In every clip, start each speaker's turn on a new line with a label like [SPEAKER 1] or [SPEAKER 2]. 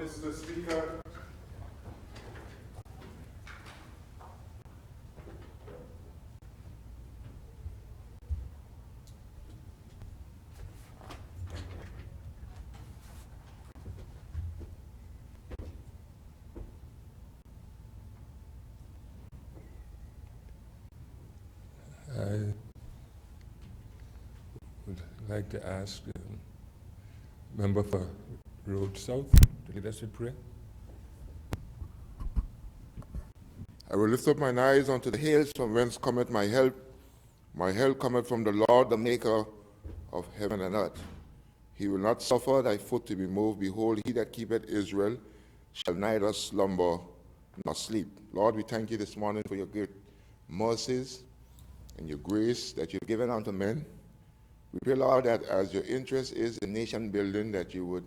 [SPEAKER 1] Mr. Speaker.
[SPEAKER 2] I would like to ask Member for Road South to lead us in prayer.
[SPEAKER 1] I will lift up mine eyes unto the hills from whence cometh my help. My help cometh from the Lord, the maker of heaven and earth. He will not suffer thy foot to be moved. Behold, he that keepeth Israel shall neither slumber nor sleep. Lord, we thank you this morning for your great mercies and your grace that you've given unto men. We pray, Lord, that as your interest is in nation building, that you would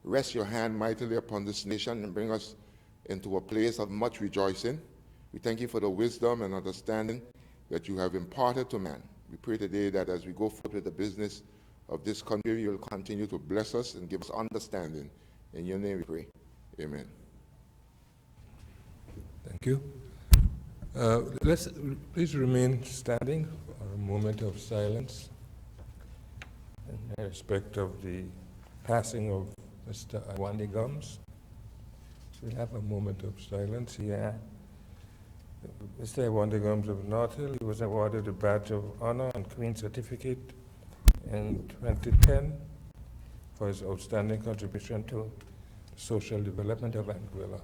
[SPEAKER 1] rest your hand mightily upon this nation and bring us into a place of much rejoicing. We thank you for the wisdom and understanding that you have imparted to man. We pray today that as we go forth with the business of this country, you'll continue to bless us and give us understanding. In your name we pray. Amen.
[SPEAKER 2] Thank you. Let's please remain standing for a moment of silence in respect of the passing of Mr. Awande Gums. We'll have a moment of silence here. Mr. Awande Gums of North Hill, he was awarded the Badge of Honor and Queen's Certificate in 2010 for his outstanding contribution to social development of Anguilla.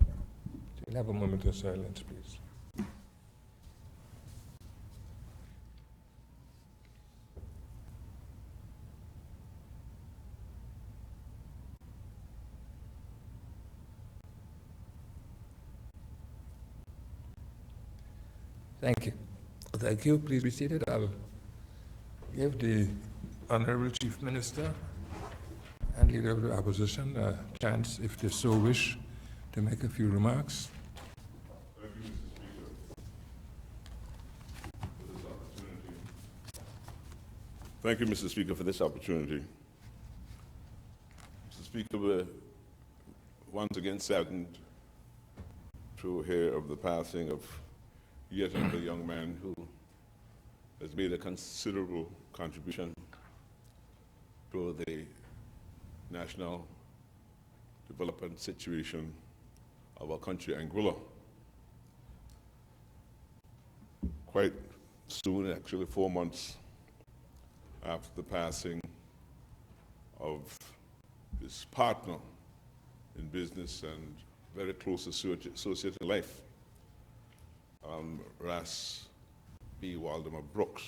[SPEAKER 2] We'll have a moment of silence, please. Thank you. Thank you. Please be seated. I'll give the Honorable Chief Minister and Leader of the Opposition a chance, if they so wish, to make a few remarks.
[SPEAKER 3] Thank you, Mr. Speaker, for this opportunity. Mr. Speaker, we're once again saddened to hear of the passing of yet another young man who has made a considerable contribution to the national development situation of our country, Anguilla. Quite soon, actually 4 months after the passing of his partner in business and very close associate in life, Ras B. Waldemar Brooks.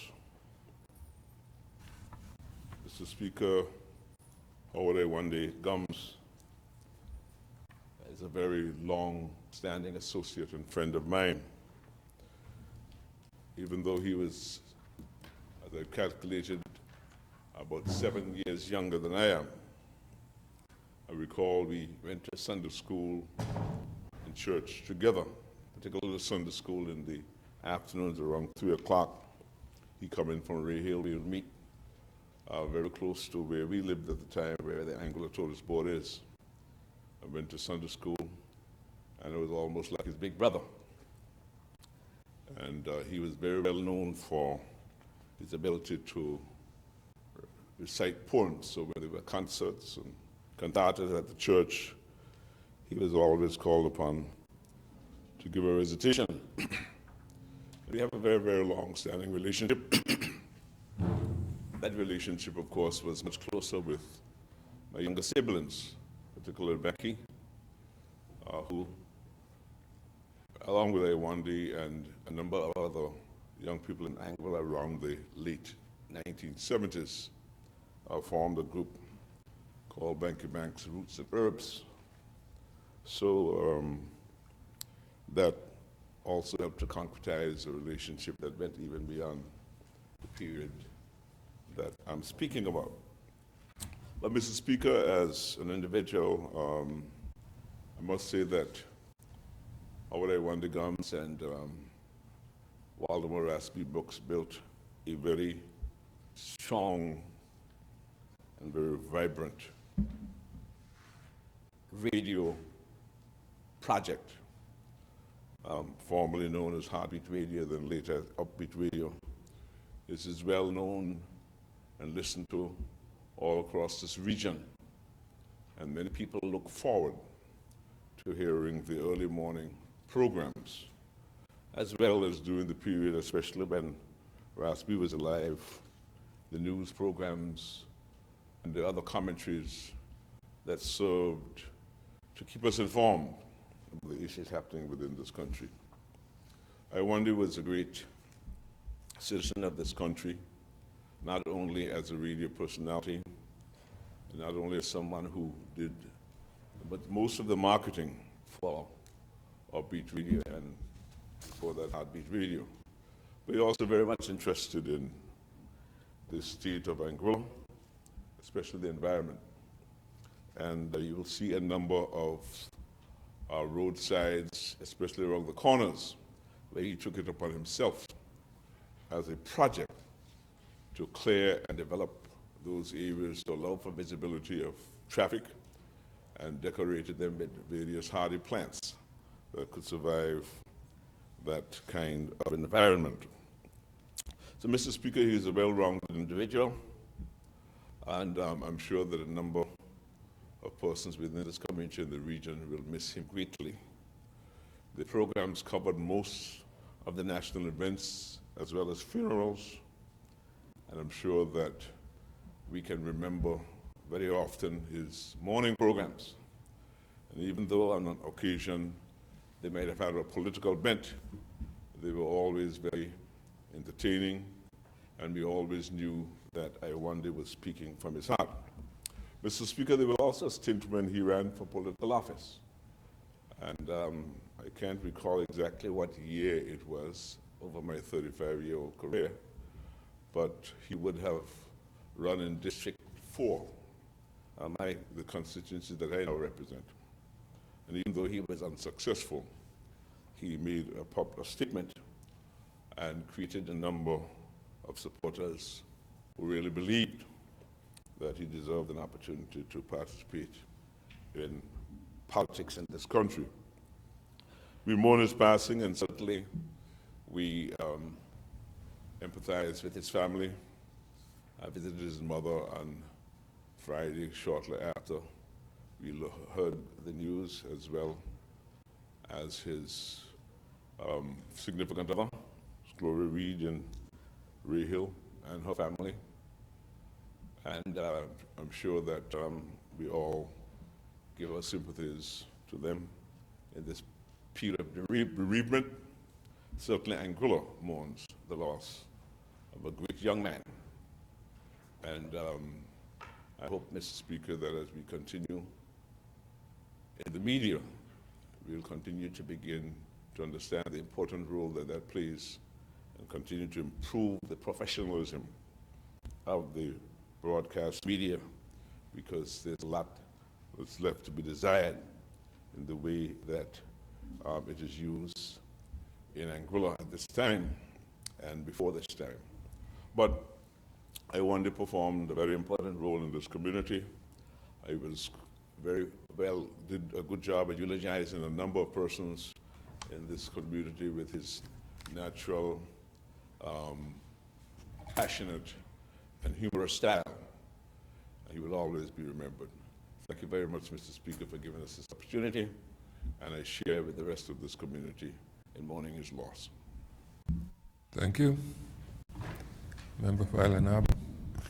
[SPEAKER 3] Mr. Speaker, Awande Wande Gums is a very long-standing associate and friend of mine. Even though he was, as I calculated, about 7 years younger than I am. I recall we went to Sunday school and church together, particularly Sunday school in the afternoons around 3 o'clock. He come in from Ray Hill, we would meet very close to where we lived at the time, where the Anguilla Tourist Board is. I went to Sunday school, and it was almost like his big brother. And he was very well known for his ability to recite poems. So when there were concerts and cantatas at the church, he was always called upon to give a recitation. We have a very, very long-standing relationship. That relationship, of course, was much closer with my younger siblings, particularly Becky, who, along with Awande and a number of other young people in Anguilla around the late 1970s, formed a group called Banky Banks Roots and Herbs. So that also helped to concretize a relationship that went even beyond the period that I'm speaking about. But Mr. Speaker, as an individual, I must say that Awande Wande Gums and Waldemar Ras B. Brooks built a very strong and very vibrant radio project, formerly known as Heartbeat Radio, then later Upbeat Radio. This is well known and listened to all across this region. And many people look forward to hearing the early morning programs, as well as during the period, especially when Raspy was alive, the news programs and the other commentaries that served to keep us informed of the issues happening within this country. Iwande was a great citizen of this country, not only as a radio personality, not only as someone who did, but most of the marketing for Upbeat Radio and for that Heartbeat Radio. But you're also very much interested in the state of Anguilla, especially the environment. And you will see a number of roadsides, especially around the corners, where he took it upon himself as a project to clear and develop those areas to allow for visibility of traffic, and decorated them with various hardy plants that could survive that kind of environment. So, Mr. Speaker, he is a well-rounded individual, and I'm sure that a number of persons within this community and the region will miss him greatly. The programs covered most of the national events as well as funerals, and I'm sure that we can remember very often his morning programs. And even though on occasion they might have had a political bent, they were always very entertaining, and we always knew that Iwande was speaking from his heart. Mr. Speaker, there was also a stint when he ran for political office. And I can't recall exactly what year it was over my 35-year-old career, but he would have run in District 4, the constituency that I now represent. And even though he was unsuccessful, he made a popular statement and created a number of supporters who really believed that he deserved an opportunity to participate in politics in this country. We mourn his passing, and certainly we empathize with his family. I visited his mother on Friday shortly after we heard the news, as well as his significant other, Gloria Reed and Ray Hill, and her family. And I'm sure that we all give our sympathies to them in this period of bereavement. Certainly Anguilla mourns the loss of a great young man. And I hope, Mr. Speaker, that as we continue in the media, we'll continue to begin to understand the important role that that plays and continue to improve the professionalism of the broadcast media, because there's a lot that's left to be desired in the way that it is used in Anguilla at this time and before this time. But Iwande performed a very important role in this community. I was did a good job at eulogizing a number of persons in this community with his natural, passionate, and humorous style. He will always be remembered. Thank you very much, Mr. Speaker, for giving us this opportunity, and I share with the rest of this community in mourning his loss.
[SPEAKER 2] Thank you. Member for Island Harbor.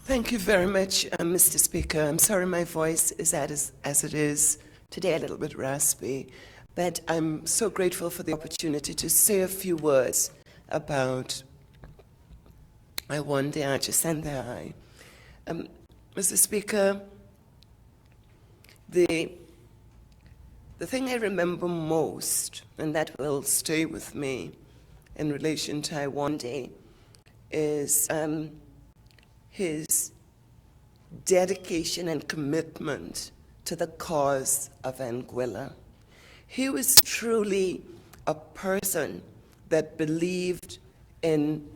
[SPEAKER 4] Thank you very much, Mr. Speaker. I'm sorry my voice is as it is today, a little bit raspy, but I'm so grateful for the opportunity to say a few words about Iwande Agyesengbe. Mr. Speaker, the thing I remember most, and that will stay with me in relation to Iwande, is his dedication and commitment to the cause of Anguilla. He was truly a person that believed in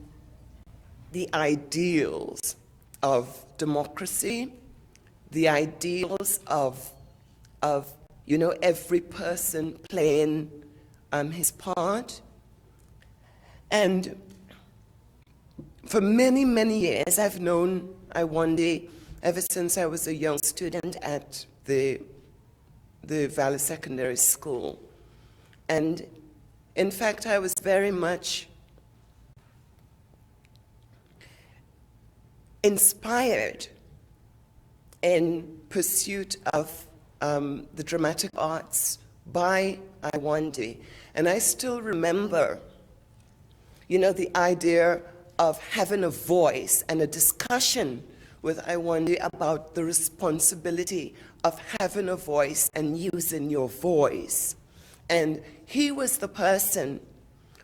[SPEAKER 4] the ideals of democracy, the ideals of you know, every person playing his part. And for many, many years, I've known Iwande ever since I was a young student at the Valley Secondary School. And in fact, I was very much inspired in pursuit of the dramatic arts by Iwande. And I still remember, you know, the idea of having a voice and a discussion with Iwande about the responsibility of having a voice and using your voice. And he was the person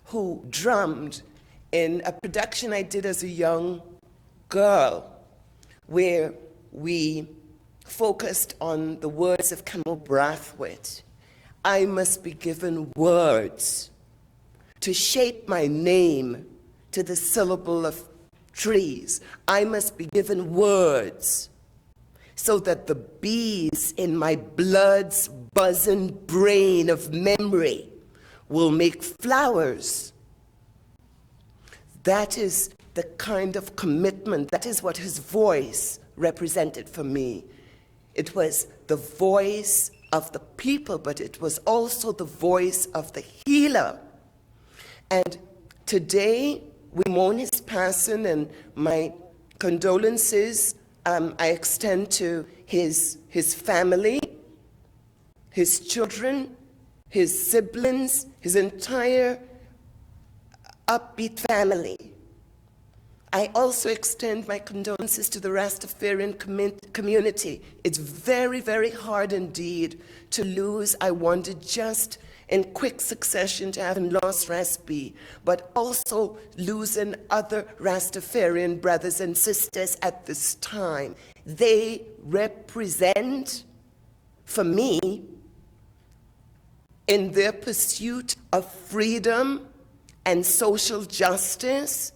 [SPEAKER 4] who drummed in a production I did as a young girl, where we focused on the words of Camel Brathwaite. I must be given words to shape my name to the syllable of trees. I must be given words so that the bees in my blood's buzzing brain of memory will make flowers. That is the kind of commitment, that is what his voice represented for me. It was the voice of the people, but it was also the voice of the healer. And today, we mourn his passing, and my condolences I extend to his family, his children, his siblings, his entire upbeat family. I also extend my condolences to the Rastafarian community. It's very, very hard indeed to lose Iwande just in quick succession to having lost Raspi, but also losing other Rastafarian brothers and sisters at this time. They represent, for me, in their pursuit of freedom and social justice,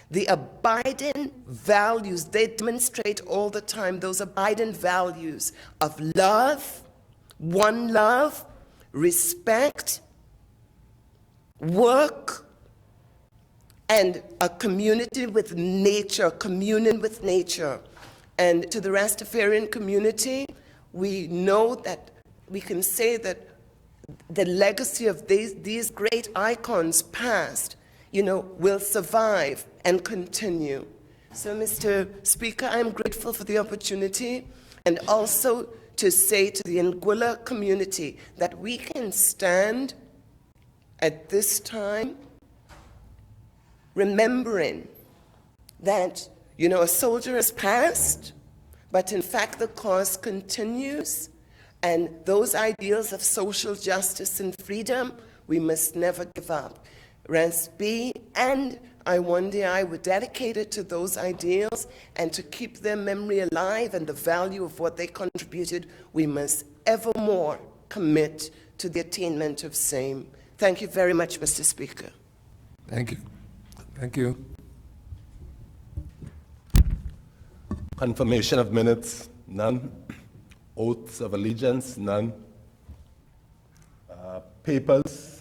[SPEAKER 4] the abiding values they demonstrate all the time, those abiding values of love, one love, respect, work, and a community with nature, communion with nature. And to the Rastafarian community, we know that we can say that the legacy of these great icons past, you know, will survive and continue. So, Mr. Speaker, I'm grateful for the opportunity, and also to say to the Anguilla community that we can stand at this time remembering that, you know, a soldier has passed, but in fact the cause continues, and those ideals of social justice and freedom, we must never give up. Raspi and Iwande were dedicated to those ideals, and to keep their memory alive and the value of what they contributed, we must evermore commit to the attainment of same. Thank you very much, Mr. Speaker.
[SPEAKER 2] Thank you. Thank you.
[SPEAKER 5] Confirmation of minutes, none. Oaths of allegiance, none. Papers.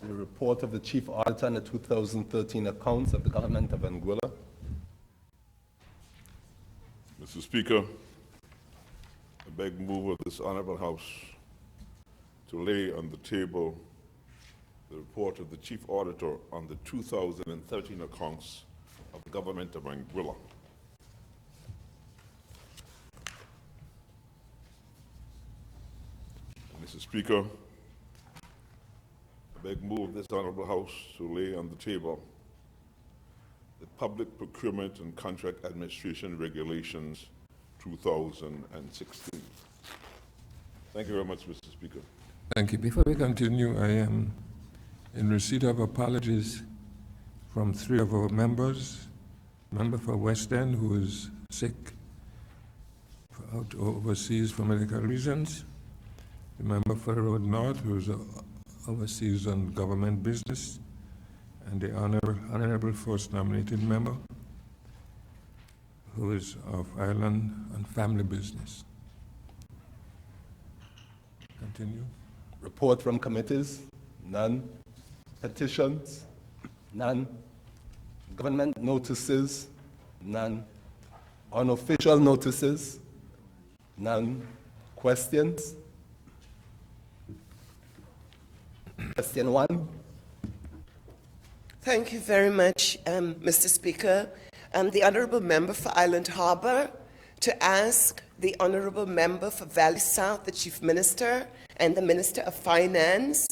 [SPEAKER 5] The report of the Chief Auditor on the 2013 accounts of the Government of Anguilla.
[SPEAKER 3] Mr. Speaker, I beg move of this Honorable House to lay on the table the report of the Chief Auditor on the 2013 accounts of the Government of Anguilla. Mr. Speaker, I beg move this Honorable House to lay on the table the Public Procurement and Contract Administration Regulations 2016. Thank you very much, Mr. Speaker.
[SPEAKER 2] Thank you. Before we continue, I am in receipt of apologies from 3 of our members. Member for West End, who is sick out overseas for medical reasons. The member for Road North, who is overseas on government business. And the Honorable First Nominated Member, who is of Ireland on family business. Continue.
[SPEAKER 5] Report from committees? None. Petitions? None. Government notices? None. Unofficial notices? None. Questions? Question 1.
[SPEAKER 4] Thank you very much, Mr. Speaker. The Honourable Member for Island Harbour to ask the Honourable Member for Valley South, the Chief Minister, and the Minister of Finance,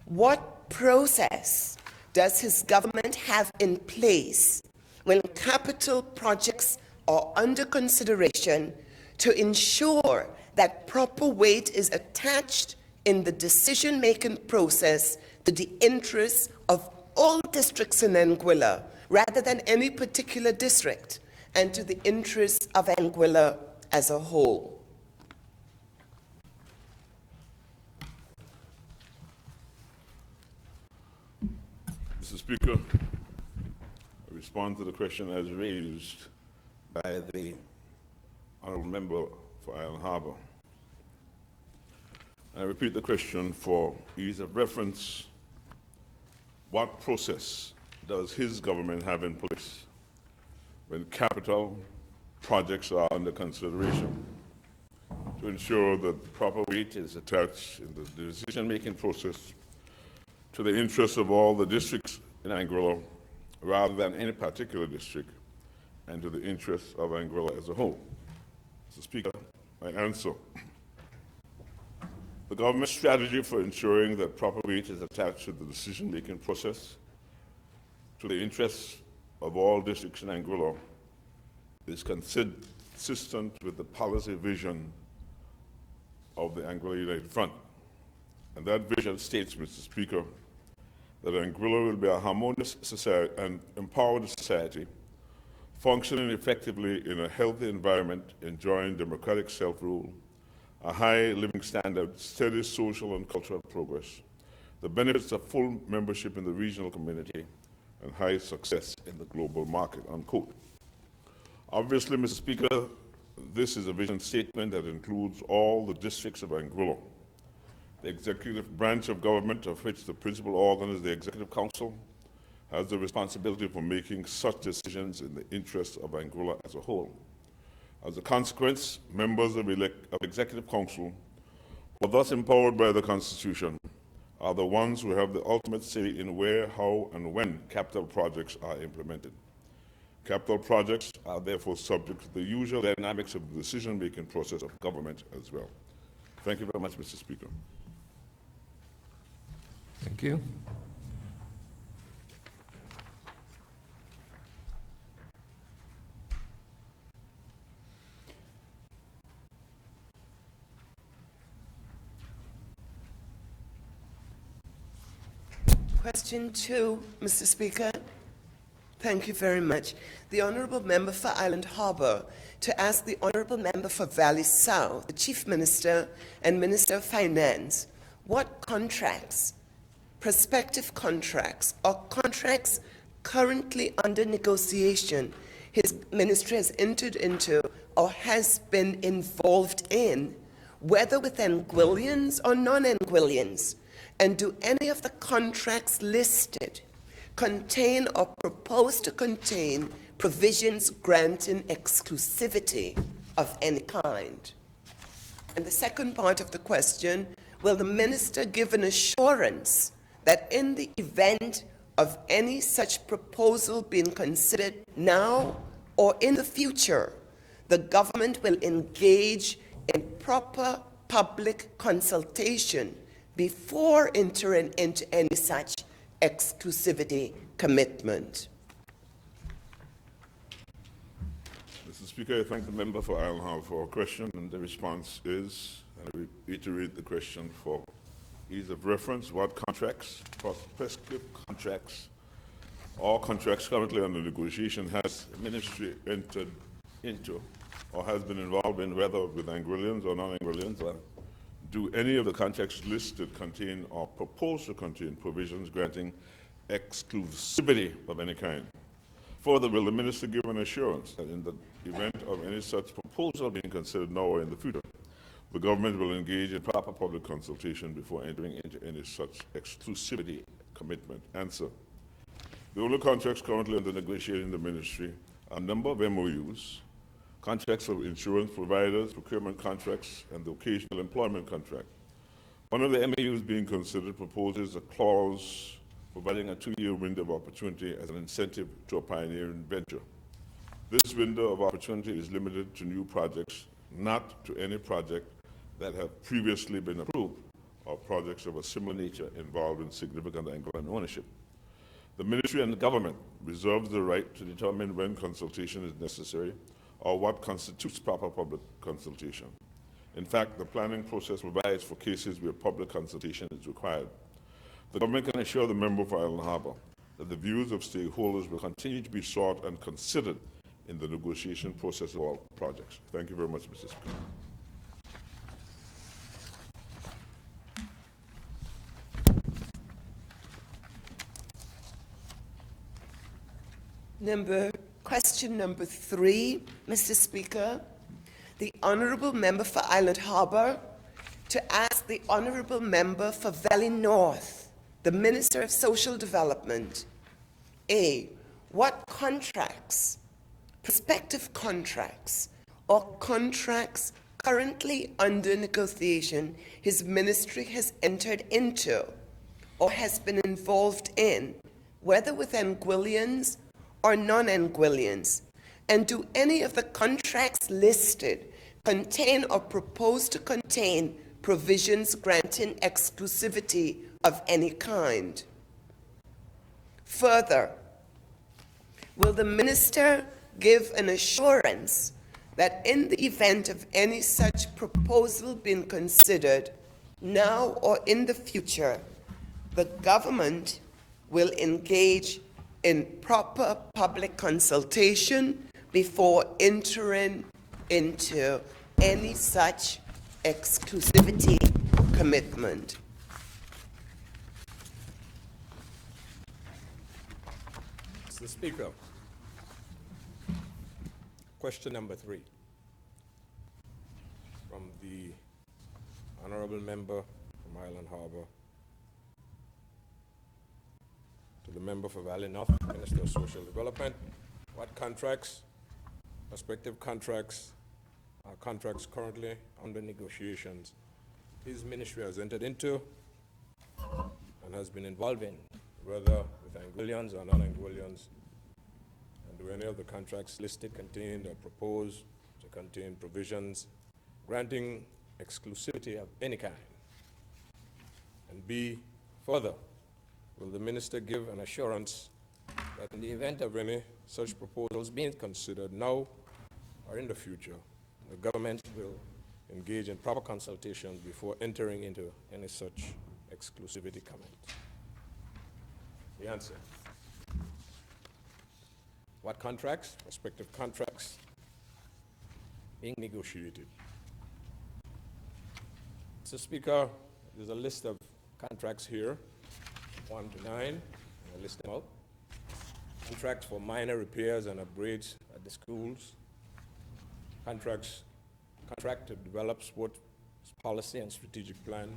[SPEAKER 4] what process does his government have in place when capital projects are under consideration to ensure that proper weight is attached in the decision-making process to the interests of all districts in Anguilla, rather than any particular district, and to the interests of Anguilla as a whole?
[SPEAKER 3] Mr. Speaker, I respond to the question as raised by the Honourable Member for Island Harbour. I repeat the question for ease of reference. What process does his government have in place when capital projects are under consideration to ensure that proper weight is attached in the decision-making process to the interests of all the districts in Anguilla rather than any particular district, and to the interests of Anguilla as a whole? Mr. Speaker, I answer. The government's strategy for ensuring that proper weight is attached to the decision-making process to the interests of all districts in Anguilla is consistent with the policy vision of the Anguilla United Front. And that vision states, Mr. Speaker, that Anguilla will be a harmonious society and empowered society, functioning effectively in a healthy environment, enjoying democratic self-rule, a high living standard, steady social and cultural progress, the benefits of full membership in the regional community, and high success in the global market, unquote. Obviously, Mr. Speaker, this is a vision statement that includes all the districts of Anguilla. The executive branch of government, of which the principal organ is the Executive Council, has the responsibility for making such decisions in the interests of Anguilla as a whole. As a consequence, members of Executive Council, who are thus empowered by the Constitution, are the ones who have the ultimate say in where, how, and when capital projects are implemented. Capital projects are therefore subject to the usual dynamics of the decision-making process of government as well. Thank you very much, Mr. Speaker.
[SPEAKER 2] Thank you.
[SPEAKER 4] Question 2, Mr. Speaker. Thank you very much. The Honourable Member for Island Harbour to ask the Honourable Member for Valley South, the Chief Minister and Minister of Finance, what contracts, prospective contracts, or contracts currently under negotiation his ministry has entered into or has been involved in, whether with Anguillians or non-Anguillians, and do any of the contracts listed contain or propose to contain provisions granting exclusivity of any kind? And the second part of the question, will the minister give an assurance that in the event of any such proposal being considered now or in the future, the government will engage in proper public consultation before entering into any such exclusivity commitment?
[SPEAKER 3] Mr. Speaker, I thank the member for Island Harbour for her question, and the response is, and I reiterate the question for ease of reference, what contracts, prospective contracts, or contracts currently under negotiation has the ministry entered into or has been involved in, whether with Anguillians or non-Anguillians? Do any of the contracts listed contain or propose to contain provisions granting exclusivity of any kind? Further, will the minister give an assurance that in the event of any such proposal being considered now or in the future, The government will engage in proper public consultation before entering into any such exclusivity commitment. Answer. The only contracts currently under negotiation in the ministry are a number of MOUs, contracts of insurance providers, procurement contracts, and the occasional employment contract. One of the MOUs being considered proposes a clause providing a 2-year window of opportunity as an incentive to a pioneering venture. This window of opportunity is limited to new projects, not to any project that have previously been approved or projects of a similar nature involving significant Angolan ownership. The ministry and the government reserves the right to determine when consultation is necessary or what constitutes proper public consultation. In fact, the planning process provides for cases where public consultation is required. The government can assure the member for Island Harbor that the views of stakeholders will continue to be sought and considered in the negotiation process of all projects. Thank you very much, Mr. Speaker.
[SPEAKER 4] Question number 3, Mr. Speaker. The Honourable Member for Island Harbour to ask the Honourable Member for Valley North, the Minister of Social Development, A, what contracts, prospective contracts, or contracts currently under negotiation his ministry has entered into or has been involved in, whether with Anguillians or non-Anguillians, and do any of the contracts listed contain or propose to contain provisions granting exclusivity of any kind? Further, will the minister give an assurance that in the event of any such proposal being considered, now or in the future, the government will engage in proper public consultation before entering into any such exclusivity commitment?
[SPEAKER 2] Mr. Speaker, question number 3 from the Honourable Member from Island Harbour to the Member for Valley North, Minister of Social Development. What contracts, prospective contracts, are contracts currently under negotiations his ministry has entered into and has been involved in, whether with Anguillians or non-Anguillians, and do any of the contracts listed contain or propose to contain provisions granting exclusivity of any kind? And B, further, will the minister give an assurance that in the event of any such proposals being considered now or in the future, the government will engage in proper consultation before entering into any such exclusivity comment? The answer. What contracts, prospective contracts, being negotiated? Mr. Speaker, there's a list of contracts here, 1 to 9, and I list them out. Contracts for minor repairs and upgrades at the schools. Contract to develop sports policy and strategic plan.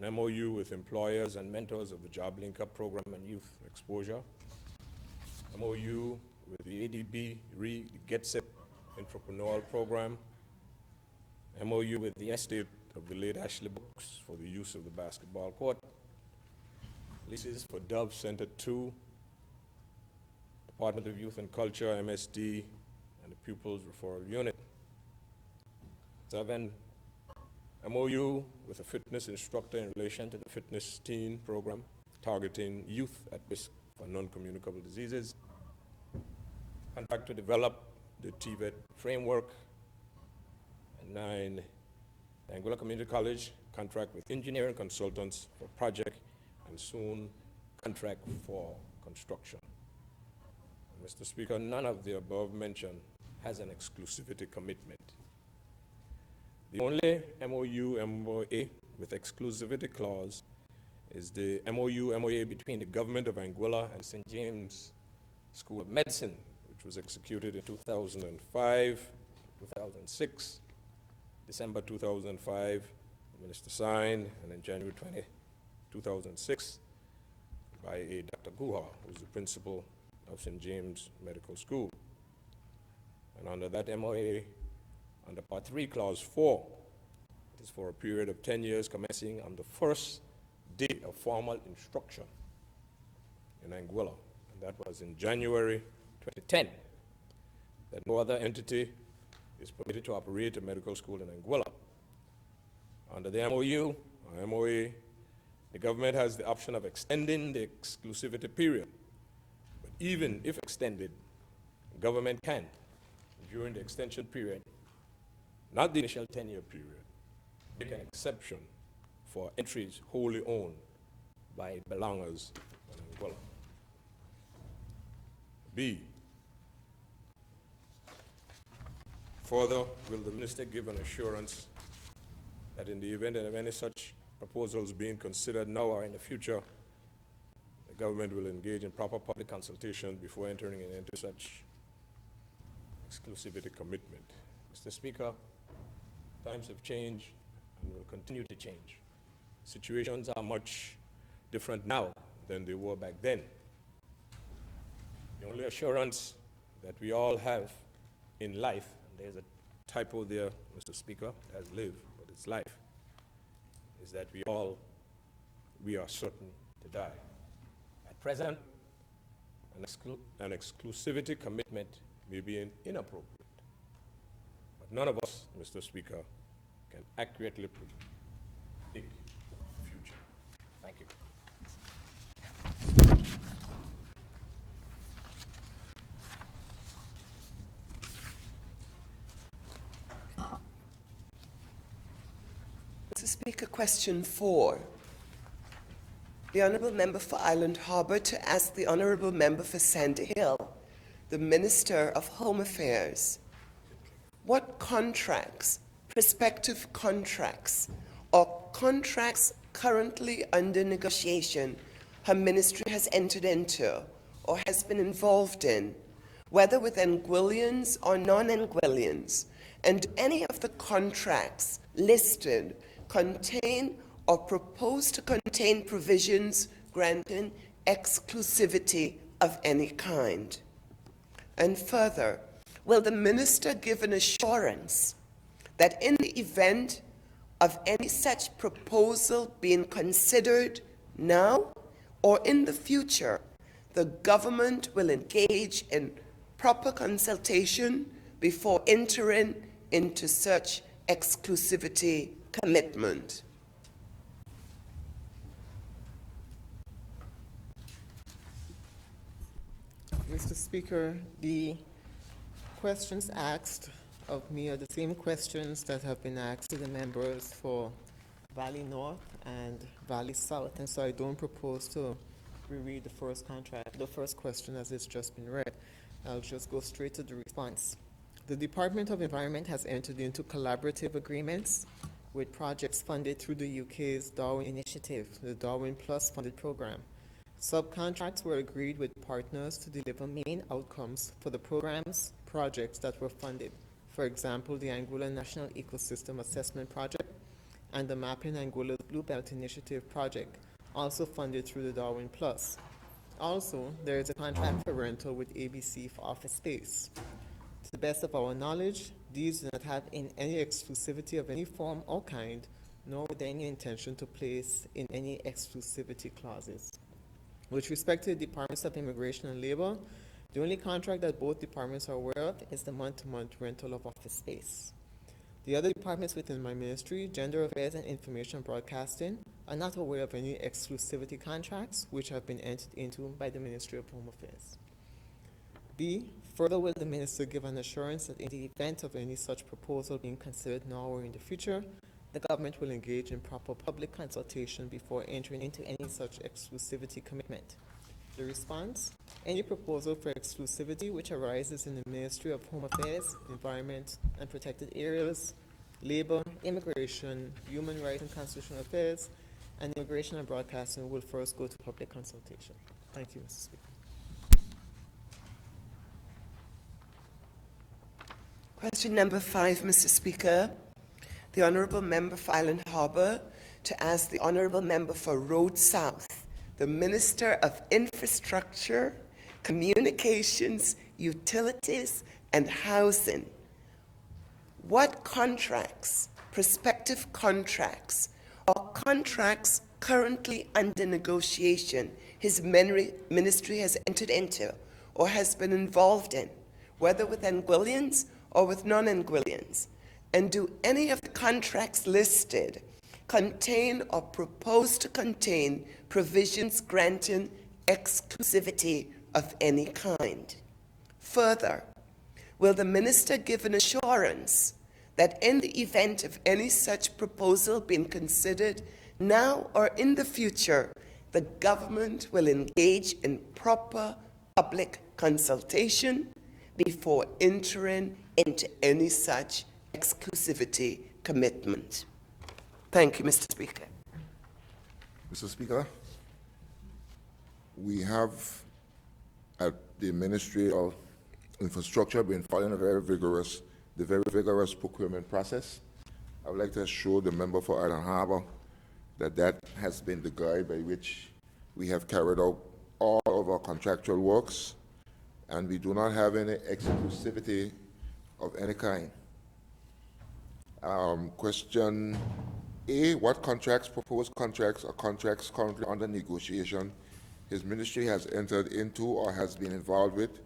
[SPEAKER 2] An MOU with employers and mentors of the Job Link-Up program and youth exposure. MOU with the ADB Get-Set entrepreneurial program. MOU with the estate of the late Ashley Books for the use of the basketball court. Leases for Dove Center 2, Department of Youth and Culture, MSD, and the Pupils Referral Unit. 7, MOU with a fitness instructor in relation to the Fitness Teen program, targeting youth at risk for non-communicable diseases. Contract to develop the TVET framework. And 9, Anguilla Community College, contract with engineering consultants for project and soon contract for construction. Mr. Speaker, none of the above mentioned has an exclusivity commitment. The only MOU/MOA with exclusivity clause is the MOU/MOA between the government of Anguilla and St. James School of Medicine, which was executed in 2005, 2006, December 2005, the minister signed, and in January 20, 2006, by a Dr. Guha, who's the principal of St. James Medical School. And under that MOA, under Part 3, Clause 4, it is for a period of 10 years commencing on the first day of formal instruction in Anguilla. And that was in January 2010, that no other entity is permitted to operate a medical school in Anguilla. Under the MOU, or MOA, the government has the option of extending the exclusivity period. But even if extended, the government can, during the extension period, not the initial 10-year period, make an exception for entries wholly owned by belongers in Anguilla. B, further, will the minister give an assurance that in the event of any such proposals being considered now or in the future, the government will engage in proper public consultation before entering into such exclusivity commitment? Mr. Speaker, times have changed and will continue to change. Situations are much different now than they were back then. The only assurance that we all have in life, and there's a typo there, Mr. Speaker, as live, but it's life, is that we are certain to die. At present, an exclusivity commitment may be inappropriate, but none of us, Mr. Speaker, can accurately predict the future. Thank you.
[SPEAKER 4] Mr. Speaker, question 4. The Honourable Member for Island Harbour to ask the Honourable Member for Sandy Hill, the Minister of Home Affairs, what contracts, prospective contracts, or contracts currently under negotiation her ministry has entered into or has been involved in, whether with Anguillians or non-Anguillians, and any of the contracts listed contain or propose to contain provisions granting exclusivity of any kind? And further, will the minister give an assurance that in the event of any such proposal being considered now or in the future, the government will engage in proper consultation before entering into such exclusivity commitment?
[SPEAKER 6] Mr. Speaker, the questions asked of me are the same questions that have been asked to the members for Valley North and Valley South, and so I don't propose to reread the first question as it's just been read. I'll just go straight to the response. The Department of Environment has entered into collaborative agreements with projects funded through the UK's Darwin Initiative, the Darwin Plus funded program. Subcontracts were agreed with partners to deliver main outcomes for the projects that were funded. For example, the Anguilla National Ecosystem Assessment Project and the Mapping Anguilla's Blue Belt Initiative project, also funded through the Darwin Plus. Also, there is a contract for rental with ABC for office space. To the best of our knowledge, these do not have in any exclusivity of any form or kind, nor with any intention to place in any exclusivity clauses. With respect to the Departments of Immigration and Labor, the only contract that both departments are aware of is the month-to-month rental of office space. The other departments within my ministry, Gender Affairs and Information Broadcasting, are not aware of any exclusivity contracts which have been entered into by the Ministry of Home Affairs. B, further, will the minister give an assurance that in the event of any such proposal being considered now or in the future, the government will engage in proper public consultation before entering into any such exclusivity commitment? The response: any proposal for exclusivity which arises in the Ministry of Home Affairs, Environment and Protected Areas, Labor, Immigration, Human Rights and Constitutional Affairs, and Immigration and Broadcasting will first go to public consultation. Thank you, Mr. Speaker.
[SPEAKER 4] Question number 5, Mr. Speaker. the Honourable Member for Island Harbour to ask the Honourable Member for Road South, the Minister of Infrastructure, Communications, Utilities and Housing, what contracts, prospective contracts, or contracts currently under negotiation his ministry has entered into or has been involved in, whether with Anguillians or with non-Anguillians, and do any of the contracts listed contain or propose to contain provisions granting exclusivity of any kind? Further, will the minister give an assurance that in the event of any such proposal being considered now or in the future, the government will engage in proper public consultation before entering into any such exclusivity commitment? Thank you, Mr. Speaker.
[SPEAKER 1] Mr. Speaker, we have at the Ministry of Infrastructure been following the very vigorous procurement process. I would like to assure the member for Island Harbour that that has been the guide by which we have carried out all of our contractual works, and we do not have any exclusivity of any kind. Question A, what contracts, proposed contracts, or contracts currently under negotiation his ministry has entered into or has been involved with,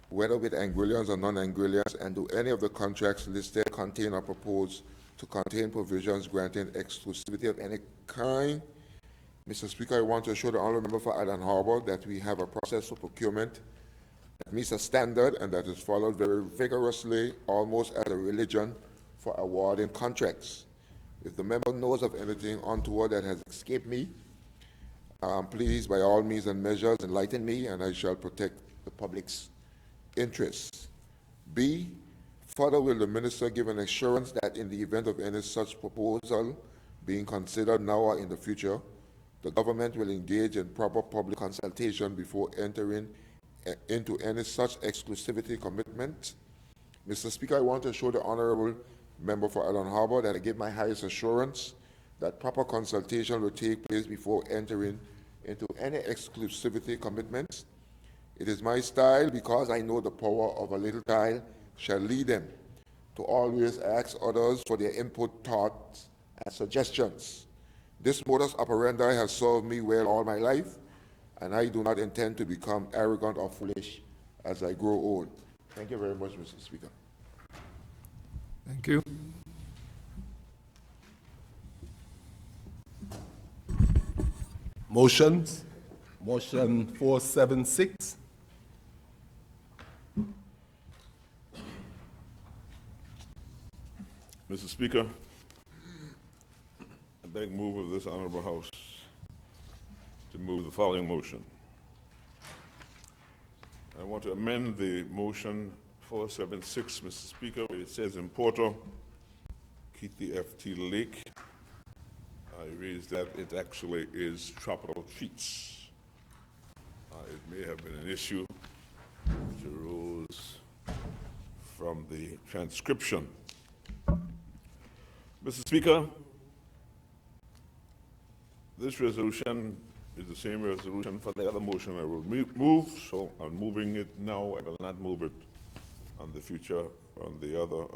[SPEAKER 1] whether with Anguillians or non-Anguillians, and do any of the contracts listed contain or propose to contain provisions granting exclusivity of any kind? Mr. Speaker, I want to assure the honourable member for Island Harbour that we have a process of procurement that meets a standard and that is followed very vigorously, almost as a religion, for awarding contracts. If the member knows of anything untoward that has escaped me, please, by all means and measures, enlighten me, and I shall protect the public's interests. B, further, will the minister give an assurance that in the event of any such proposal being considered now or in the future, the government will engage in proper public consultation before entering into any such exclusivity commitment? Mr. Speaker, I want to assure the honourable member for Island Harbour that I give my highest assurance that proper consultation will take place before entering into any exclusivity commitments. It is my style, because I know the power of a little child shall lead them, to always ask others for their input, thoughts, and suggestions. This modus operandi has served me well all my life, and I do not intend to become arrogant or foolish as I grow old. Thank you very much, Mr. Speaker.
[SPEAKER 2] Thank you.
[SPEAKER 5] Motions? Motion 476.
[SPEAKER 3] Mr. Speaker, I beg move of this honorable House to move the following motion. I want to amend the motion 476, Mr. Speaker, where it says importer, Keithley F.T. Lake. I raised that it actually is tropical treats. It may have been an issue which arose from the transcription. Mr. Speaker, this resolution is the same resolution for the other motion I will move, so I'm moving it now. I will not move it on the future, on the other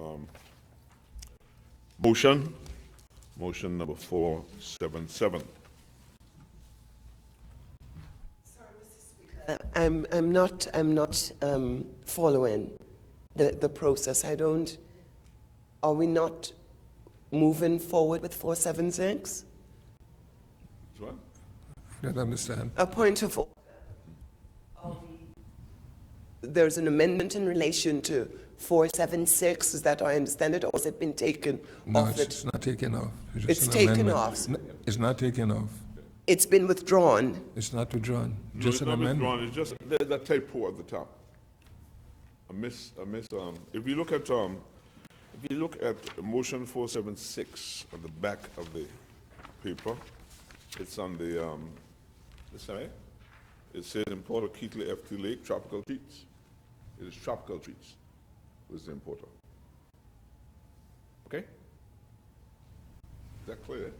[SPEAKER 3] motion, motion number 477.
[SPEAKER 4] I'm not following the process. Are we not moving forward with 476?
[SPEAKER 3] What?
[SPEAKER 2] I don't understand.
[SPEAKER 4] A point of order. There's an amendment in relation to 476, is that how I understand it, or has it been taken
[SPEAKER 2] No,
[SPEAKER 4] off?
[SPEAKER 2] it's not taken off. just
[SPEAKER 4] It's
[SPEAKER 2] an
[SPEAKER 4] taken
[SPEAKER 2] amendment.
[SPEAKER 4] off.
[SPEAKER 2] It's not taken off.
[SPEAKER 4] It's been withdrawn.
[SPEAKER 2] It's not withdrawn.
[SPEAKER 3] No,
[SPEAKER 2] Just
[SPEAKER 3] it's
[SPEAKER 2] an
[SPEAKER 3] not
[SPEAKER 2] amendment.
[SPEAKER 3] withdrawn. It's just there's a typo at the top. If you look at motion 476 on the back of the paper, it's on the this side. It says importer Keithley F.T. Lake tropical treats. It is tropical treats. Who's the importer? Okay. that clear?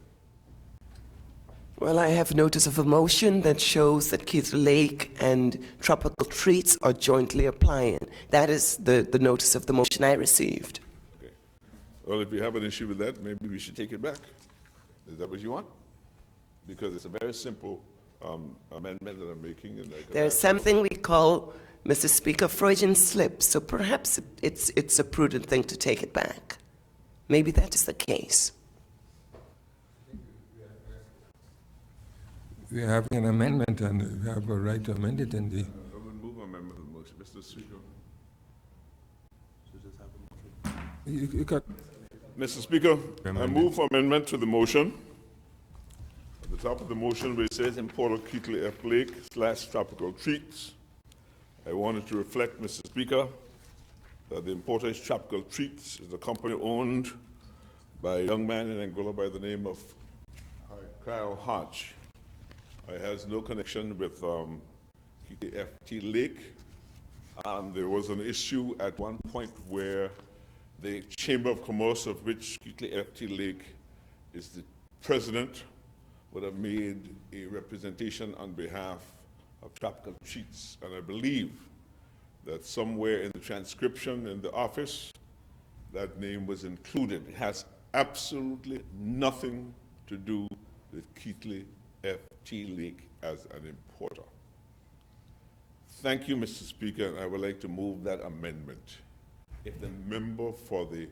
[SPEAKER 4] Well, I have notice of a motion that shows that Keith Lake and Tropical Treats are jointly applying. That is the notice of the motion I received.
[SPEAKER 3] Okay. Well, if you have an issue with that, maybe we should take it back. Is that what you want? Because it's a very simple amendment that I'm making. And
[SPEAKER 4] There's something we call, Mr. Speaker, Freudian slip, so perhaps it's a prudent thing to take it back. Maybe that is the case.
[SPEAKER 2] We have an amendment and we have a right to amend it in the...
[SPEAKER 3] I will move amendment to the motion. Mr. Speaker.
[SPEAKER 2] You got...
[SPEAKER 3] Mr. Speaker, I
[SPEAKER 2] Amendment.
[SPEAKER 3] move for amendment to the motion. At the top of the motion where it says importer Keithley F. Lake / Tropical Treats, I wanted to reflect, Mr. Speaker, that the importer is Tropical Treats, is a company owned by a young man in Angola by the name of Kyle Hodge. It has no connection with Keithley F.T. Lake. There was an issue at one point where the Chamber of Commerce, of which Keithley F.T. Lake is the president, would have made a representation on behalf of Tropical Treats. And I believe that somewhere in the transcription in the office, that name was included. It has absolutely nothing to do with Keithley F.T. Lake as an importer. Thank you, Mr. Speaker, and I would like to move that amendment. If the member for the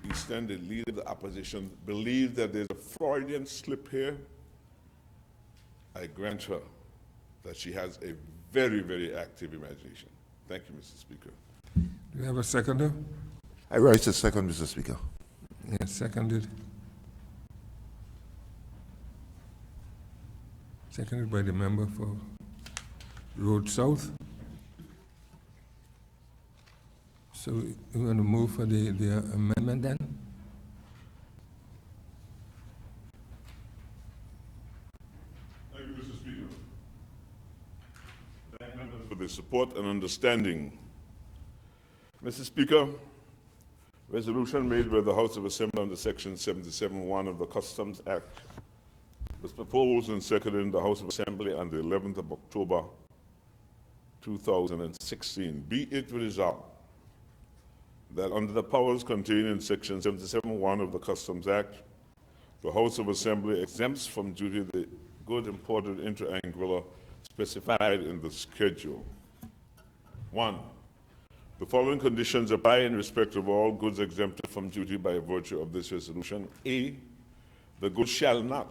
[SPEAKER 3] extended leader of the opposition believes that there's a Freudian slip here, I grant her that she has a very, very active imagination. Thank you, Mr. Speaker.
[SPEAKER 2] Do you have a seconder?
[SPEAKER 1] I rise to second, Mr. Speaker.
[SPEAKER 2] Yes, seconded. Seconded by the member for Road South. So we're going to move for the amendment then?
[SPEAKER 3] Thank you, Mr. Speaker. Thank members for the support and understanding. Mr. Speaker, resolution made by the House of Assembly under Section 77(1) of the Customs Act was proposed and seconded in the House of Assembly on the 11th of October, 2016. Be it resolved that under the powers contained in Section 77(1) of the Customs Act, the House of Assembly exempts from duty the good imported into Anguilla specified in the schedule. 1. The following conditions apply in respect of all goods exempted from duty by virtue of this resolution. A. The goods shall not,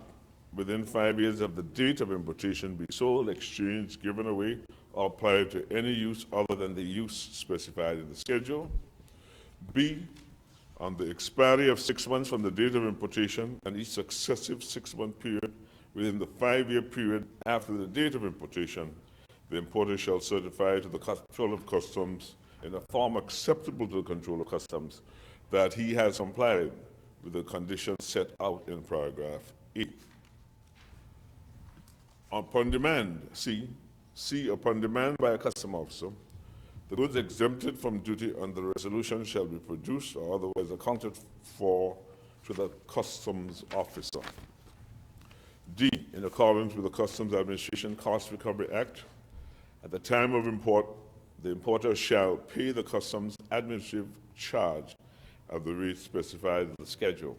[SPEAKER 3] within 5 years of the date of importation, be sold, exchanged, given away, or applied to any use other than the use specified in the schedule. B. On the expiry of 6 months from the date of importation and each successive 6-month period within the 5-year period after the date of importation, the importer shall certify to the Control of Customs in a form acceptable to the Control of Customs that he has complied with the conditions set out in paragraph 8. Upon demand, C, upon demand by a custom officer, the goods exempted from duty under the resolution shall be produced or otherwise accounted for to the customs officer. D, in accordance with the Customs Administration Cost Recovery Act, at the time of import, the importer shall pay the customs administrative charge at the rate specified in the schedule.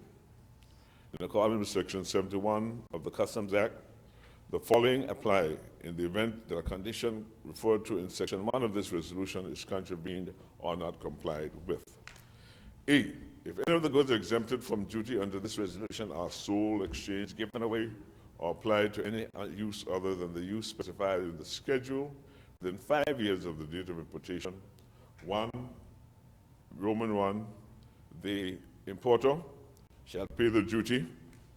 [SPEAKER 3] In accordance with Section 71 of the Customs Act, the following apply in the event that a condition referred to in Section 1 of this resolution is contravened or not complied with. A, if any of the goods exempted from duty under this resolution are sold, exchanged, given away, or applied to any use other than the use specified in the schedule within 5 years of the date of importation, 1, Roman 1, the importer shall pay the duty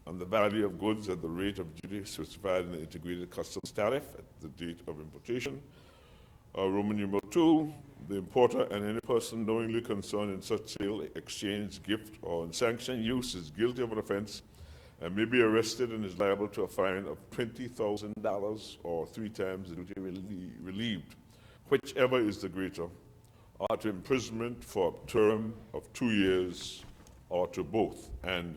[SPEAKER 3] on the value of goods at the rate of duty specified in the integrated customs tariff at the date of importation. Roman numeral 2, the importer and any person knowingly concerned in such sale, exchange, gift, or unsanctioned use is guilty of an offense and may be arrested and is liable to a fine of $20,000 or 3 times the duty relieved, whichever is the greater, or to imprisonment for a term of 2 years or to both. And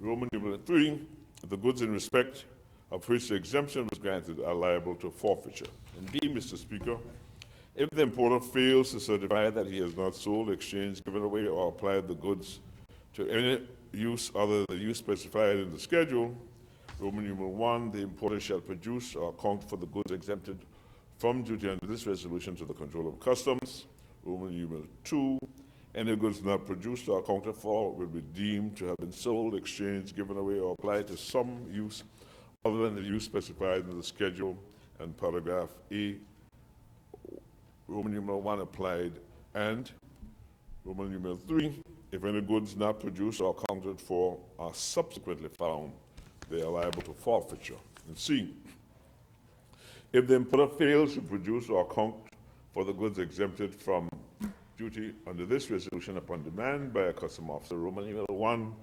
[SPEAKER 3] Roman numeral 3, the goods in respect of which the exemption was granted are liable to forfeiture. And D, Mr. Speaker, if the importer fails to certify that he has not sold, exchanged, given away, or applied the goods to any use other than the use specified in the schedule, Roman numeral 1, the importer shall produce or account for the goods exempted from duty under this resolution to the control of customs. Roman numeral 2, any goods not produced or accounted for will be deemed to have been sold, exchanged, given away, or applied to some use other than the use specified in the schedule. And paragraph A, Roman numeral 1 applied, and Roman numeral 3, if any goods not produced or accounted for are subsequently found, they are liable to forfeiture. And C, if the importer fails to produce or account for the goods exempted from duty under this resolution upon demand by a custom officer, Roman numeral 1,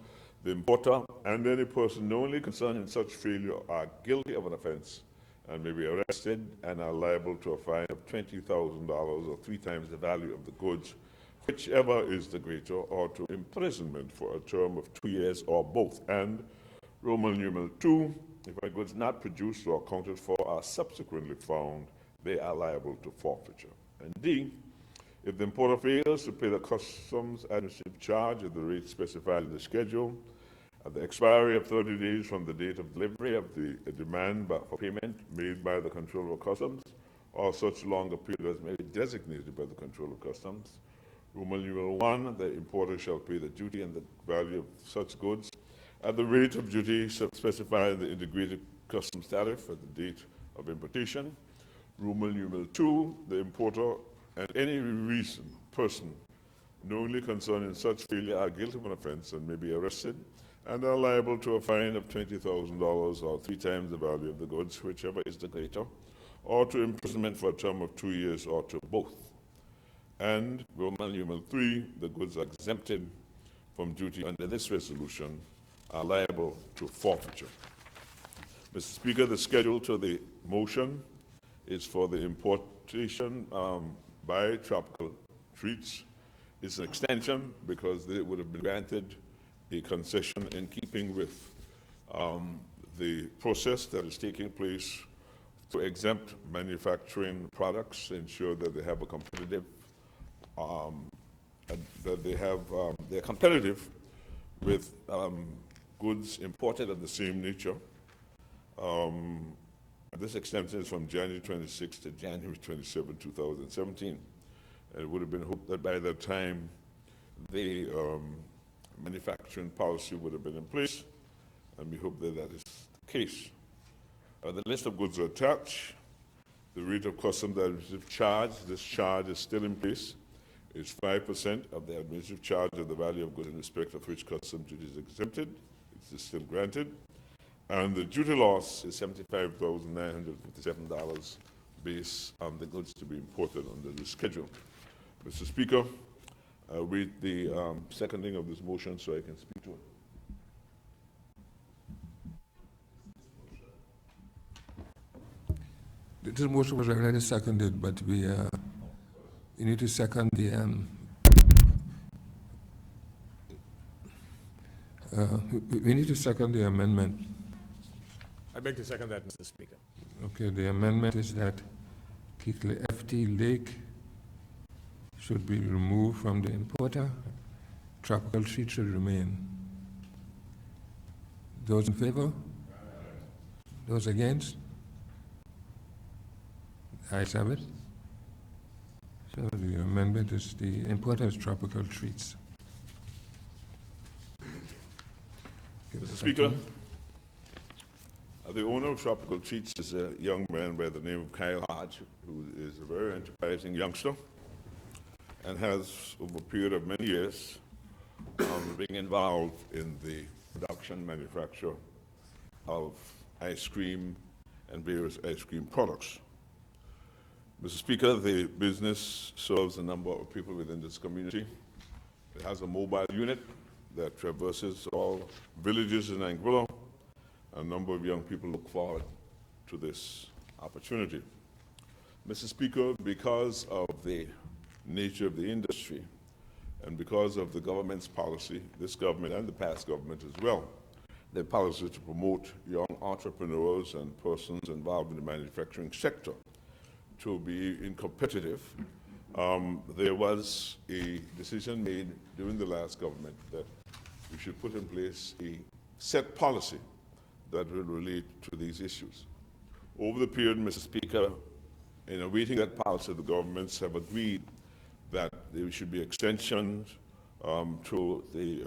[SPEAKER 3] the importer and any person knowingly concerned in such failure are guilty of an offense and may be arrested and are liable to a fine of $20,000 or 3 times the value of the goods, whichever is the greater, or to imprisonment for a term of 2 years or both. And Roman numeral 2, if any goods not produced or accounted for are subsequently found, they are liable to forfeiture. And D, if the importer fails to pay the customs administrative charge at the rate specified in the schedule, at the expiry of 30 days from the date of delivery of the demand for payment made by the Controller of Customs, or such longer period as may be designated by the Controller of Customs, Roman numeral 1, the importer shall pay the duty and the value of such goods at the rate of duty specified in the integrated customs tariff at the date of importation. Roman numeral 2, the importer and any person knowingly concerned in such failure are guilty of an offense and may be arrested and are liable to a fine of $20,000 or 3 times the value of the goods, whichever is the greater, or to imprisonment for a term of 2 years or to both. And Roman numeral 3, the goods exempted from duty under this resolution are liable to forfeiture. Mr. Speaker, the schedule to the motion is for the importation by Tropical Treats. It's an extension because they would have been granted a concession in keeping with the process that is taking place to exempt manufacturing products, ensure that they have a competitive, they're competitive with goods imported of the same nature. This extension is from January 26 to January 27, 2017. It would have been hoped that by that time the manufacturing policy would have been in place, and we hope that that is the case. The list of goods are attached. The rate of customs administrative charge, this charge is still in place, is 5% of the administrative charge of the value of goods in respect of which customs duty is exempted. It's still granted. And the duty loss is $75,957 based on the goods to be imported under the schedule. Mr. Speaker, I'll read the seconding of this motion so I can speak to it.
[SPEAKER 2] This motion was already seconded, but we need to second the we need to second the amendment.
[SPEAKER 7] I beg to second that, Mr. Speaker.
[SPEAKER 2] Okay, the amendment is that FT Lake should be removed from the importer. Tropical Treat should remain. Those in favor? Those against? Ayes have it. So the amendment is the importer is Tropical Treats.
[SPEAKER 3] Mr. Speaker, the owner of Tropical Treats is a young man by the name of Kyle Hodge, who is a very enterprising youngster and has, over a period of many years, been involved in the production, manufacture of ice cream and various ice cream products. Mr. Speaker, the business serves a number of people within this community. It has a mobile unit that traverses all villages in Anguilla. A number of young people look forward to this opportunity. Mr. Speaker, because of the nature of the industry and because of the government's policy, this government and the past government as well, the policy to promote young entrepreneurs and persons involved in the manufacturing sector to be competitive. There was a decision made during the last government that we should put in place a set policy that will relate to these issues. Over the period, Mr. Speaker, in awaiting that policy, the governments have agreed that there should be extensions to the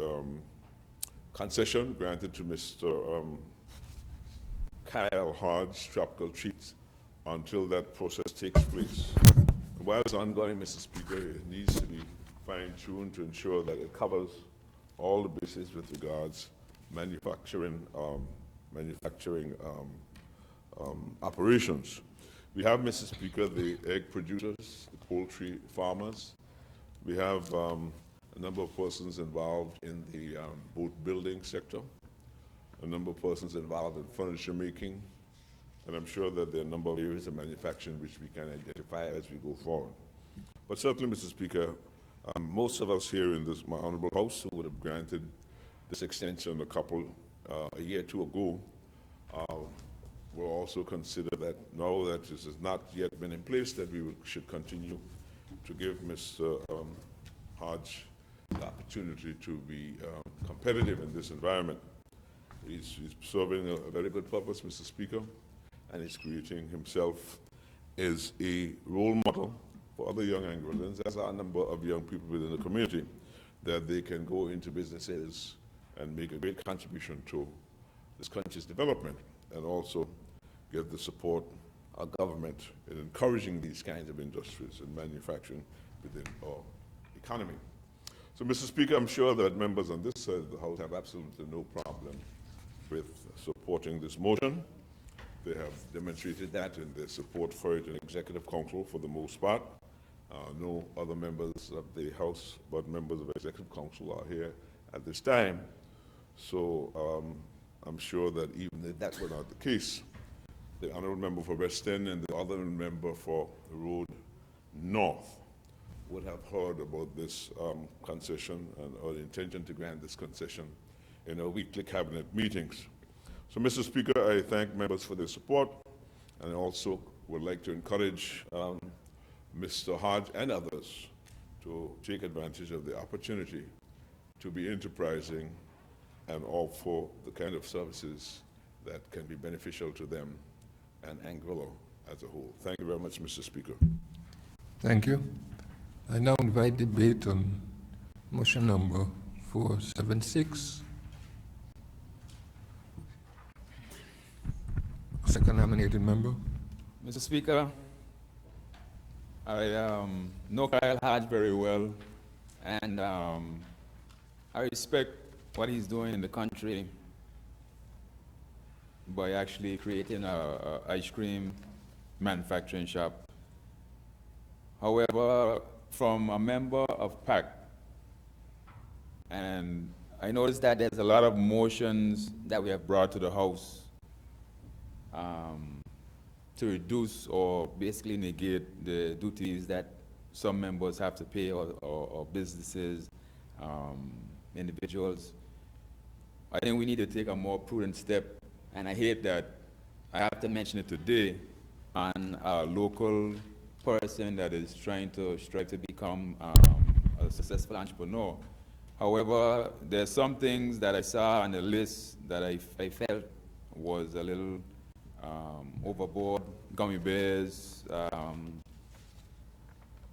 [SPEAKER 3] concession granted to Mr. Kyle Hodge Tropical Treats until that process takes place. While it's ongoing, Mr. Speaker, it needs to be fine-tuned to ensure that it covers all the bases with regards manufacturing operations. We have, Mr. Speaker, the egg producers, the poultry farmers. We have a number of persons involved in the boat building sector, a number of persons involved in furniture making, and I'm sure that there are a number of areas of manufacturing which we can identify as we go forward. But certainly, Mr. Speaker, most of us here in this honorable House who would have granted this extension a year or two ago will also consider that now that this has not yet been in place, that we should continue to give Mr. Hodge the opportunity to be competitive in this environment. He's serving a very good purpose, Mr. Speaker, and he's creating himself as a role model for other young Angolans, as are a number of young people within the community, that they can go into businesses and make a great contribution to this country's development, and also get the support of government in encouraging these kinds of industries and manufacturing within our economy. So, Mr. Speaker, I'm sure that members on this side of the House have absolutely no problem with supporting this motion. They have demonstrated that in their support for it in Executive Council for the most part. No other members of the House but members of Executive Council are here at this time. So I'm sure that even if that were not the case, the honourable member for West End and the other member for the Road North would have heard about this concession or the intention to grant this concession in our weekly cabinet meetings. So, Mr. Speaker, I thank members for their support, and I also would like to encourage Mr. Hodge and others to take advantage of the opportunity to be enterprising and offer the kind of services that can be beneficial to them and Anguilla as a whole. Thank you very much, Mr. Speaker.
[SPEAKER 2] Thank you. I now invite debate on motion number 476. Second nominated member.
[SPEAKER 8] Mr. Speaker, I know Kyle Hodge very well, and I respect what he's doing in the country by actually creating a ice cream manufacturing shop. However, from a member of PAC, and I noticed that there's a lot of motions that we have brought to the House to reduce or basically negate the duties that some members have to pay, or businesses, individuals. I think we need to take a more prudent step, and I hate that I have to mention it today on a local person that is trying to strive to become a successful entrepreneur. However, there's some things that I saw on the list that I felt was a little overboard. Gummy bears,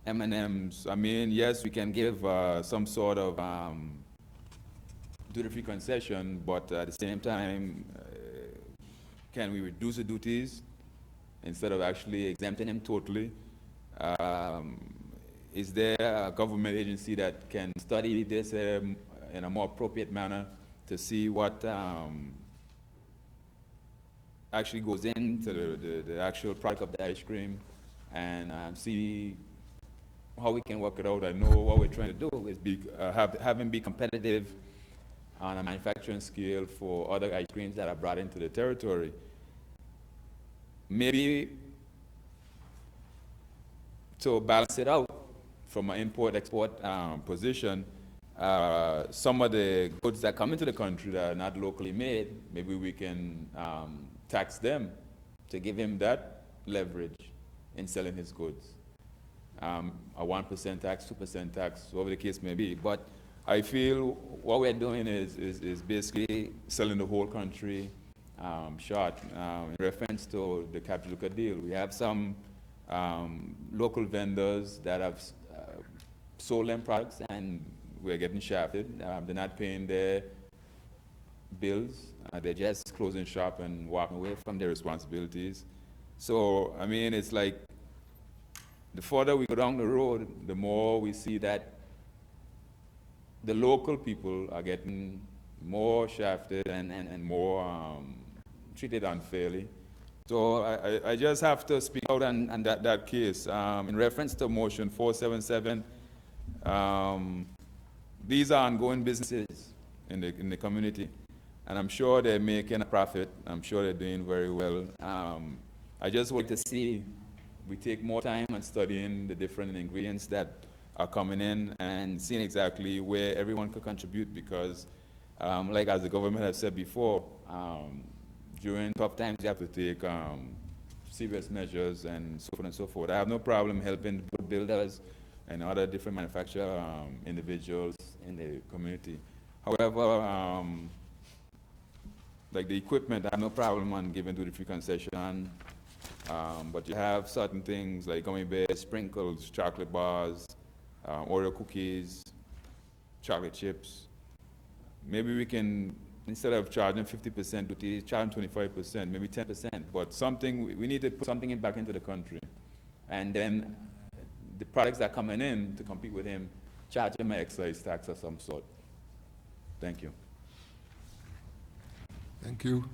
[SPEAKER 8] M&Ms. I mean, yes, we can give some sort of duty-free concession, but at the same time, can we reduce the duties instead of actually exempting them totally? Is there a government agency that can study this in a more appropriate manner to see what actually goes into the actual product of the ice cream, and see how we can work it out? I know what we're trying to do is have them be competitive on a manufacturing scale for other ice creams that are brought into the territory. Maybe to balance it out from an import-export position, some of the goods that come into the country that are not locally made, maybe we can tax them to give him that leverage in selling his goods. A 1% tax, 2% tax, whatever the case may be. But I feel what we're doing is basically selling the whole country short. In reference to the Capitol deal, we have some local vendors that have sold them products and we're getting shafted. They're not paying their bills. They're just closing shop and walking away from their responsibilities. So, I mean, it's like the further we go down the road, the more we see that the local people are getting more shafted and more treated unfairly. So I just have to speak out on that case. In reference to motion 477, these are ongoing businesses in the community, and I'm sure they're making a profit. I'm sure they're doing very well. I just want to see we take more time on studying the different ingredients that are coming in and seeing exactly where everyone could contribute, because like as the government has said before, during tough times you have to take serious measures and so on and so forth. I have no problem helping boat builders and other different manufacturer individuals in the community. However, like the equipment, I have no problem on giving duty-free concession, but you have certain things like gummy bears, sprinkles, chocolate bars, Oreo cookies, chocolate chips. Maybe we can, instead of charging 50% duty, charge 25%, maybe 10%, but something, we need to put something back into the country. And then the products that are coming in to compete with him, charge him an excise tax of some sort. Thank you.
[SPEAKER 2] Thank you.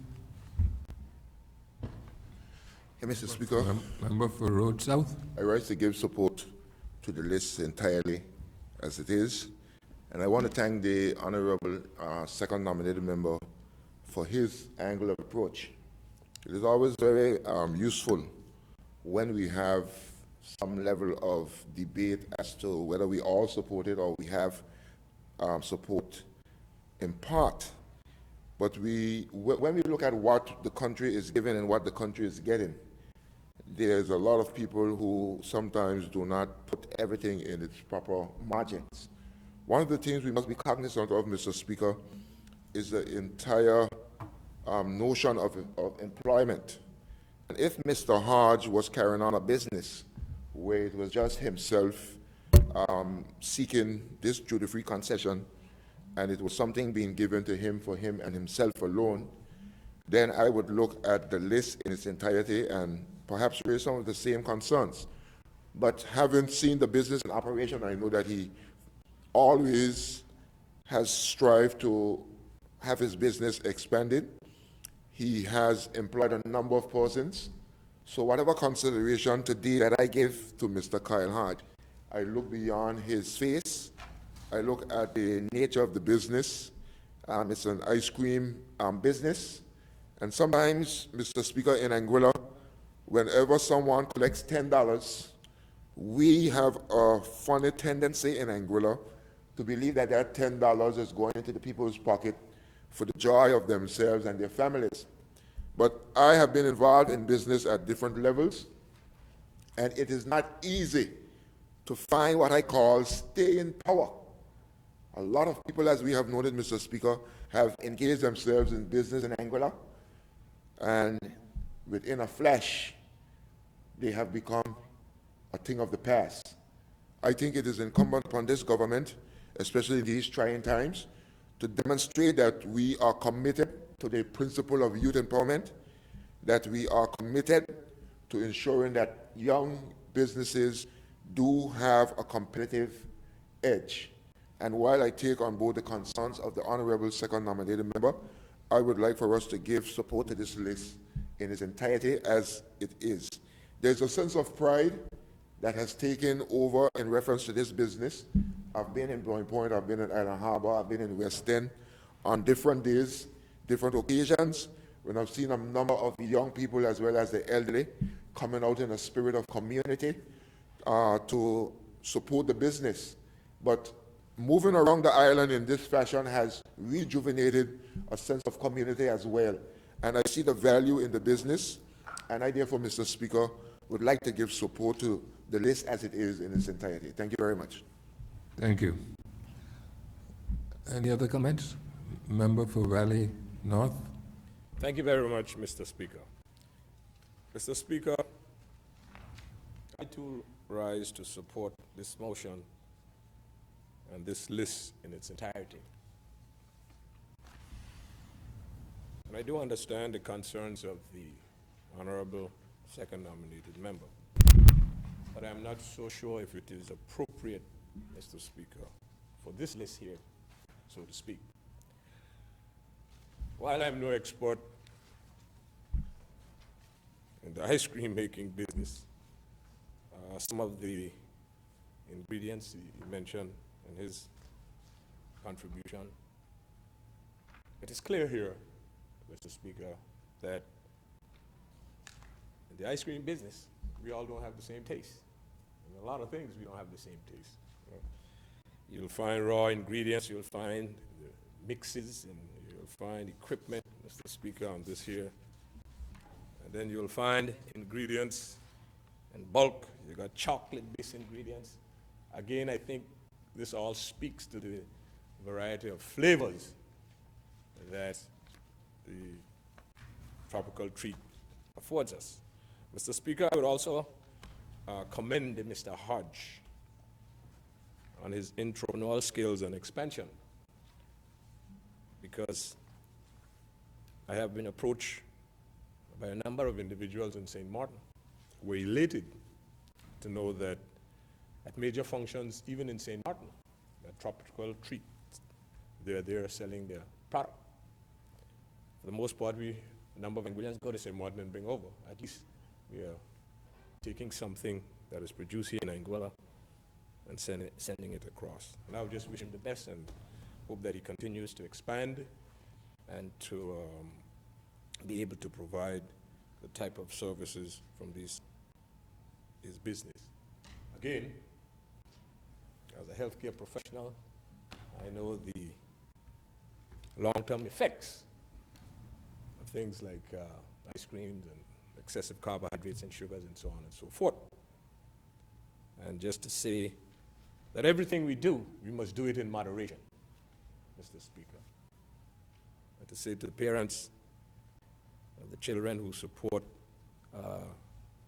[SPEAKER 1] Hey, Mr. Speaker,
[SPEAKER 2] Member for Road South.
[SPEAKER 1] I rise to give support to the list entirely as it is. And I want to thank the Honorable second nominated member for his angle of approach. It is always very useful when we have some level of debate as to whether we all support it or we have support in part. But when we look at what the country is giving and what the country is getting, there's a lot of people who sometimes do not put everything in its proper margins. One of the things we must be cognizant of, Mr. Speaker, is the entire notion of employment. And if Mr. Hodge was carrying on a business where it was just himself seeking this duty-free concession, and it was something being given to him for him and himself alone, then I would look at the list in its entirety and perhaps raise some of the same concerns. But having seen the business in operation, I know that he always has strived to have his business expanded. He has employed a number of persons. So whatever consideration today that I give to Mr. Kyle Hodge, I look beyond his face. I look at the nature of the business. It's an ice cream business. And sometimes, Mr. Speaker, in Anguilla, whenever someone collects $10, we have a funny tendency in Anguilla to believe that that $10 is going into the people's pocket for the joy of themselves and their families. But I have been involved in business at different levels, and it is not easy to find what I call staying power. A lot of people, as we have noted, Mr. Speaker, have engaged themselves in business in Anguilla, and within a flash, they have become a thing of the past. I think it is incumbent upon this government, especially in these trying times, to demonstrate that we are committed to the principle of youth empowerment, that we are committed to ensuring that young businesses do have a competitive edge. And while I take on board the concerns of the Honorable second nominated member, I would like for us to give support to this list in its entirety as it is. There's a sense of pride that has taken over in reference to this business. I've been in Blowing Point, I've been in Island Harbor, I've been in West End on different days, different occasions, when I've seen a number of young people as well as the elderly coming out in a spirit of community to support the business. But moving around the island in this fashion has rejuvenated a sense of community as well. And I see the value in the business, and I therefore, Mr. Speaker, would like to give support to the list as it is in its entirety. Thank you very much.
[SPEAKER 2] Thank you. Any other comments? Member for Valley North?
[SPEAKER 7] Thank you very much, Mr. Speaker. Mr. Speaker, I too rise to support this motion and this list in its entirety. And I do understand the concerns of the honorable second nominated member, but I'm not so sure if it is appropriate, Mr. Speaker, for this list here, so to speak. While I'm no expert in the ice cream making business, some of the ingredients he mentioned in his contribution, it is clear here, Mr. Speaker, that in the ice cream business, we all don't have the same taste. In a lot of things, we don't have the same taste. You'll find raw ingredients, you'll find mixes, and you'll find equipment, Mr. Speaker, on this here. And then you'll find ingredients in bulk. You got chocolate-based ingredients. Again, I think this all speaks to the variety of flavors that the tropical treat affords us. Mr. Speaker, I would also commend Mr. Hodge on his entrepreneurial skills and expansion, because I have been approached by a number of individuals in St. Martin who were elated to know that at major functions, even in St. Martin, the tropical treat, they're there selling their product. For the most part, a number of ingredients go to St. Martin and bring over. At least we are taking something that is produced here in Anguilla and sending it across. And I would just wish him the best and hope that he continues to expand and to be able to provide the type of services from his business. Again, as a healthcare professional, I know the long-term effects of things like ice creams and excessive carbohydrates and sugars and so on and so forth. And just to say that everything we do, we must do it in moderation, Mr. Speaker. And to say to the parents of the children who support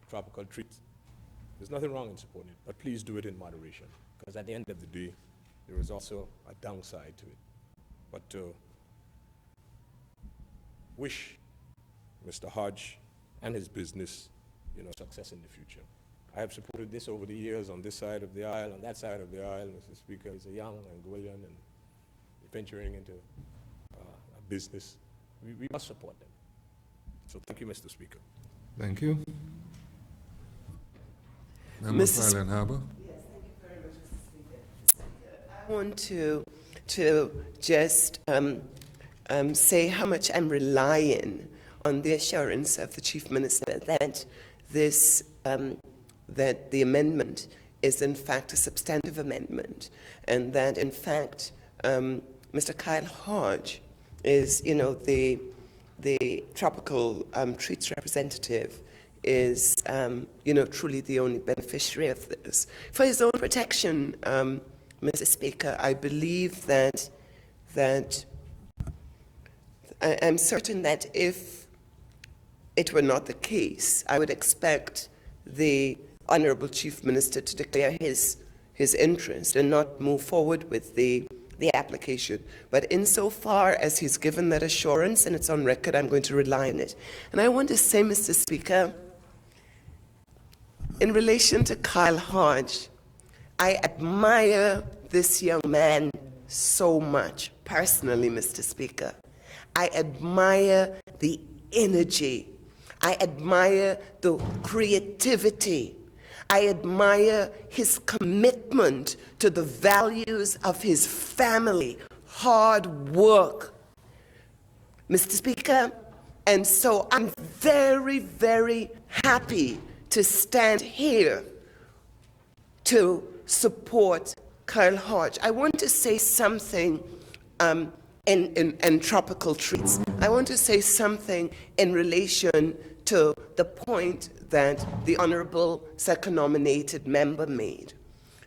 [SPEAKER 7] tropical treats, there's nothing wrong in supporting it, but please do it in moderation, because at the end of the day, there is also a downside to it. But to wish Mr. Hodge and his business, success in the future. I have supported this over the years on this side of the aisle, on that side of the aisle. Mr. Speaker, he's a young Anguillan and venturing into a business. We must support them. So thank you, Mr. Speaker.
[SPEAKER 2] Thank you. Member for
[SPEAKER 4] Mrs.
[SPEAKER 2] Island Harbor?
[SPEAKER 4] Yes, thank you very much, Mr. Speaker. I want to just say how much I'm relying on the assurance of the Chief Minister that this that the amendment is in fact a substantive amendment, and that in fact Mr. Kyle Hodge is, the tropical treats representative is, truly the only beneficiary of this. For his own protection, Mr. Speaker, I believe that I'm certain that if it were not the case, I would expect the Honorable Chief Minister to declare his interest and not move forward with the application. But insofar as he's given that assurance and it's on record, I'm going to rely on it. And I want to say, Mr. Speaker, in relation to Kyle Hodge, I admire this young man so much, personally, Mr. Speaker. I admire the energy. I admire the creativity. I admire his commitment to the values of his family, hard work, Mr. Speaker. And so I'm very, very happy to stand here to support Kyle Hodge, I want to say something in tropical treats. I want to say something in relation to the point that the Honorable Second Nominated Member made.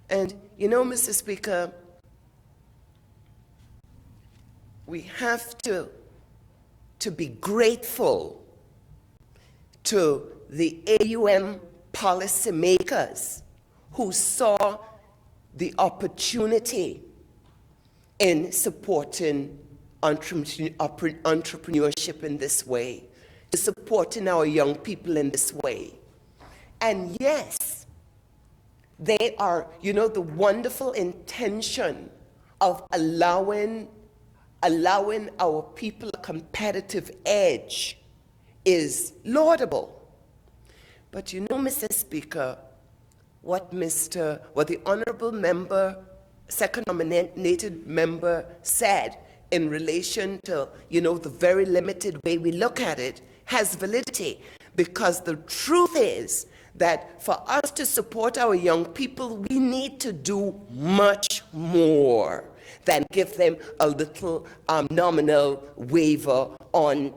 [SPEAKER 4] And you know, Mr. Speaker, we have to be grateful to the AUM policymakers who saw the opportunity in supporting entrepreneurship in this way, supporting our young people in this way. And yes, they are, you know, the wonderful intention of allowing our people a competitive edge is laudable. But you know, Mr. Speaker, what the Honorable Member, Second Nominated Member said in relation to, you know, the very limited way we look at it has validity, because the truth is that for us to support our young people, we need to do much more than give them a little nominal waiver on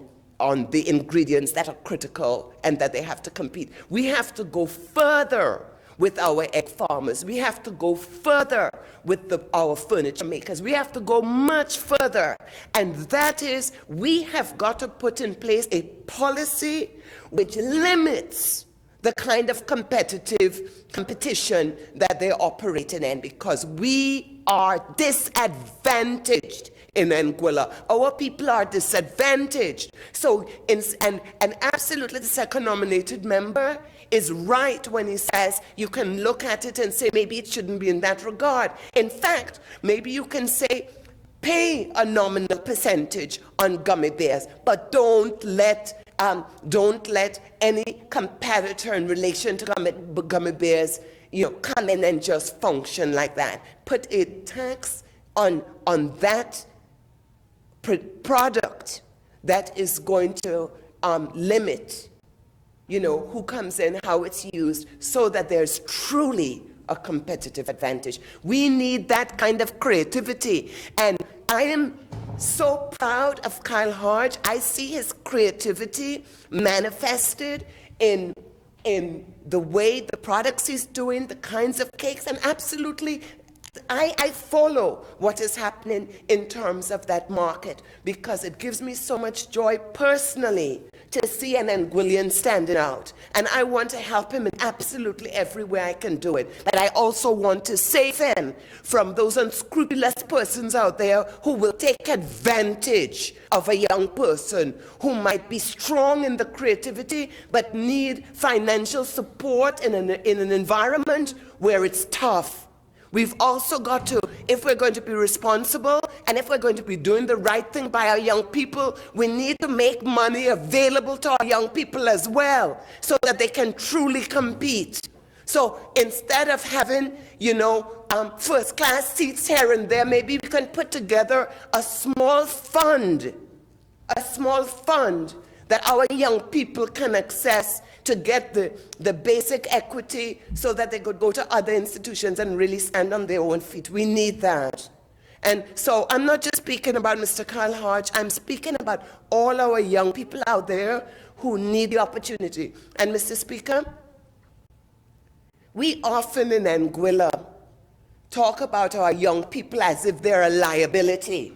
[SPEAKER 4] the ingredients that are critical and that they have to compete. We have to go further with our egg farmers. We have to go further with our furniture makers. We have to go much further. And that is, we have got to put in place a policy which limits the kind of competition that they're operating in, because we are disadvantaged in Anguilla. Our people are disadvantaged. So, and absolutely the second nominated member is right when he says you can look at it and say maybe it shouldn't be in that regard. In fact, maybe you can say pay a nominal percentage on gummy bears, but don't let any competitor in relation to gummy bears, you know, come in and just function like that. Put a tax on that product that is going to limit, you know, who comes in, how it's used, so that there's truly a competitive advantage. We need that kind of creativity. And I am so proud of Kyle Hodge. I see his creativity manifested in the way the products he's doing, the kinds of cakes, and absolutely I follow what is happening in terms of that market, because it gives me so much joy personally to see an Anguillian standing out. And I want to help him in absolutely every way I can do it. But I also want to save him from those unscrupulous persons out there who will take advantage of a young person who might be strong in the creativity but need financial support in an environment where it's tough. We've also got to, if we're going to be responsible and if we're going to be doing the right thing by our young people, we need to make money available to our young people as well, so that they can truly compete. So instead of having, you know, first-class seats here and there, maybe we can put together a small fund that our young people can access to get the basic equity so that they could go to other institutions and really stand on their own feet. We need that. And so I'm not just speaking about Mr. Kyle Hodge, I'm speaking about all our young people out there who need the opportunity. And Mr. Speaker, we often in Anguilla talk about our young people as if they're a liability.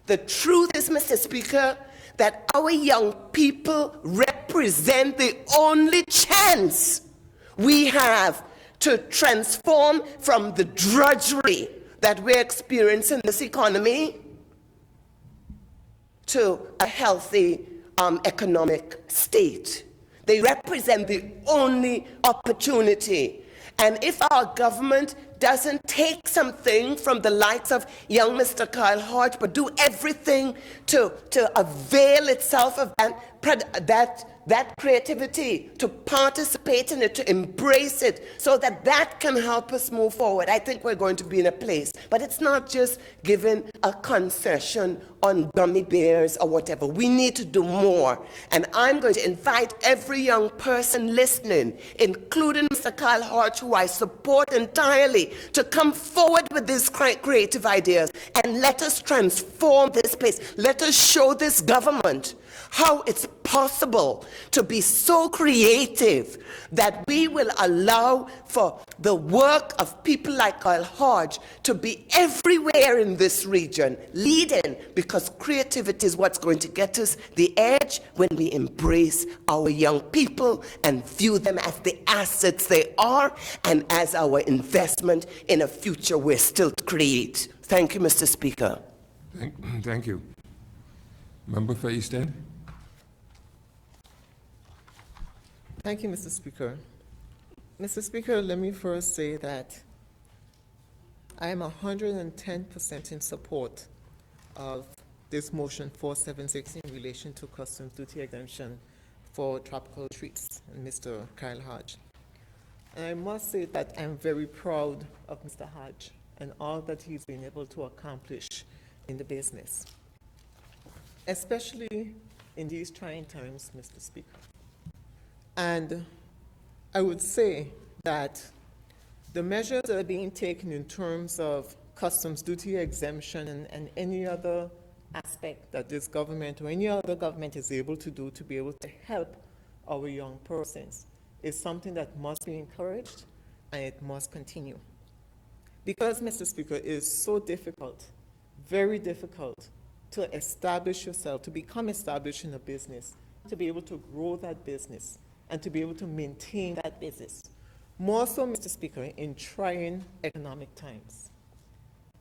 [SPEAKER 4] The truth is, Mr. Speaker, that our young people represent the only chance we have to transform from the drudgery that we're experiencing in this economy to a healthy economic state. They represent the only opportunity. And if our government doesn't take something from the likes of young Mr. Kyle Hodge, but do everything to avail itself of that that creativity, to participate in it, to embrace it, so that that can help us move forward. I think we're going to be in a place. But it's not just giving a concession on gummy bears or whatever. We need to do more. And I'm going to invite every young person listening, including Mr. Kyle Hodge, who I support entirely, to come forward with these creative ideas and let us transform this place. Let us show this government how it's possible to be so creative that we will allow for the work of people like Kyle Hodge to be everywhere in this region, leading, because creativity is what's going to get us the edge when we embrace our young people and view them as the assets they are and as our investment in a future we're still to create. Thank you, Mr. Speaker.
[SPEAKER 2] Thank you. Member for East End.
[SPEAKER 6] Thank you, Mr. Speaker. Mr. Speaker, let me first say that I am 110% in support of this motion 476 in relation to customs duty exemption for tropical treats, and Mr. Kyle Hodge. And I must say that I'm very proud of Mr. Hodge and all that he's been able to accomplish in the business, especially in these trying times, Mr. Speaker. And I would say that the measures that are being taken in terms of customs duty exemption and any other aspect that this government or any other government is able to do to be able to help our young persons is something that must be encouraged and it must continue. Because, Mr. Speaker, it is so difficult, very difficult, to establish yourself, to become established in a business, to be able to grow that business, and to be able to maintain that business. More so, Mr. Speaker, in trying economic times.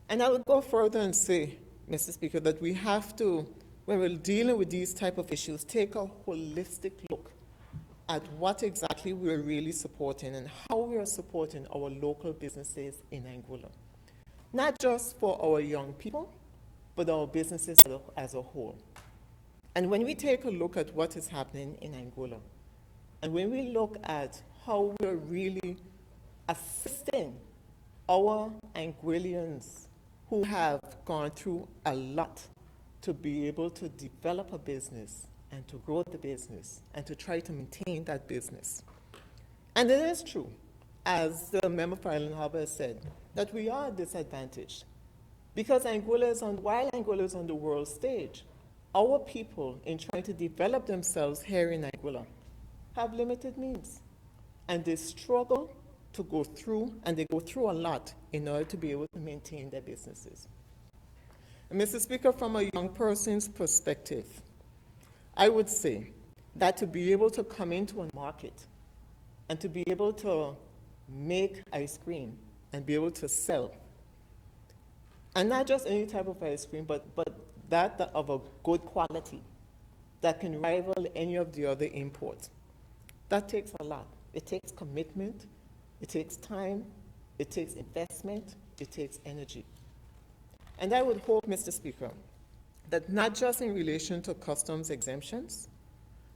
[SPEAKER 6] And I would go further and say, Mr. Speaker, that we have to, when we're dealing with these type of issues, take a holistic look at what exactly we're really supporting and how we are supporting our local businesses in Anguilla. Not just for our young people, but our businesses as a whole. And when we take a look at what is happening in Anguilla, and when we look at how we're really assisting our Anguillians who have gone through a lot to be able to develop a business and to grow the business and to try to maintain that business. And it is true, as the member for Island Harbour has said, that we are disadvantaged because while Anguilla is on the world stage, our people in trying to develop themselves here in Anguilla have limited means, and they struggle to go through, and they go through a lot in order to be able to maintain their businesses. And Mr. Speaker, from a young person's perspective, I would say that to be able to come into a market and to be able to make ice cream and be able to sell, and not just any type of ice cream, but that of a good quality that can rival any of the other imports. That takes a lot. It takes commitment, it takes time, it takes investment, it takes energy. And I would hope, Mr. Speaker, that not just in relation to customs exemptions,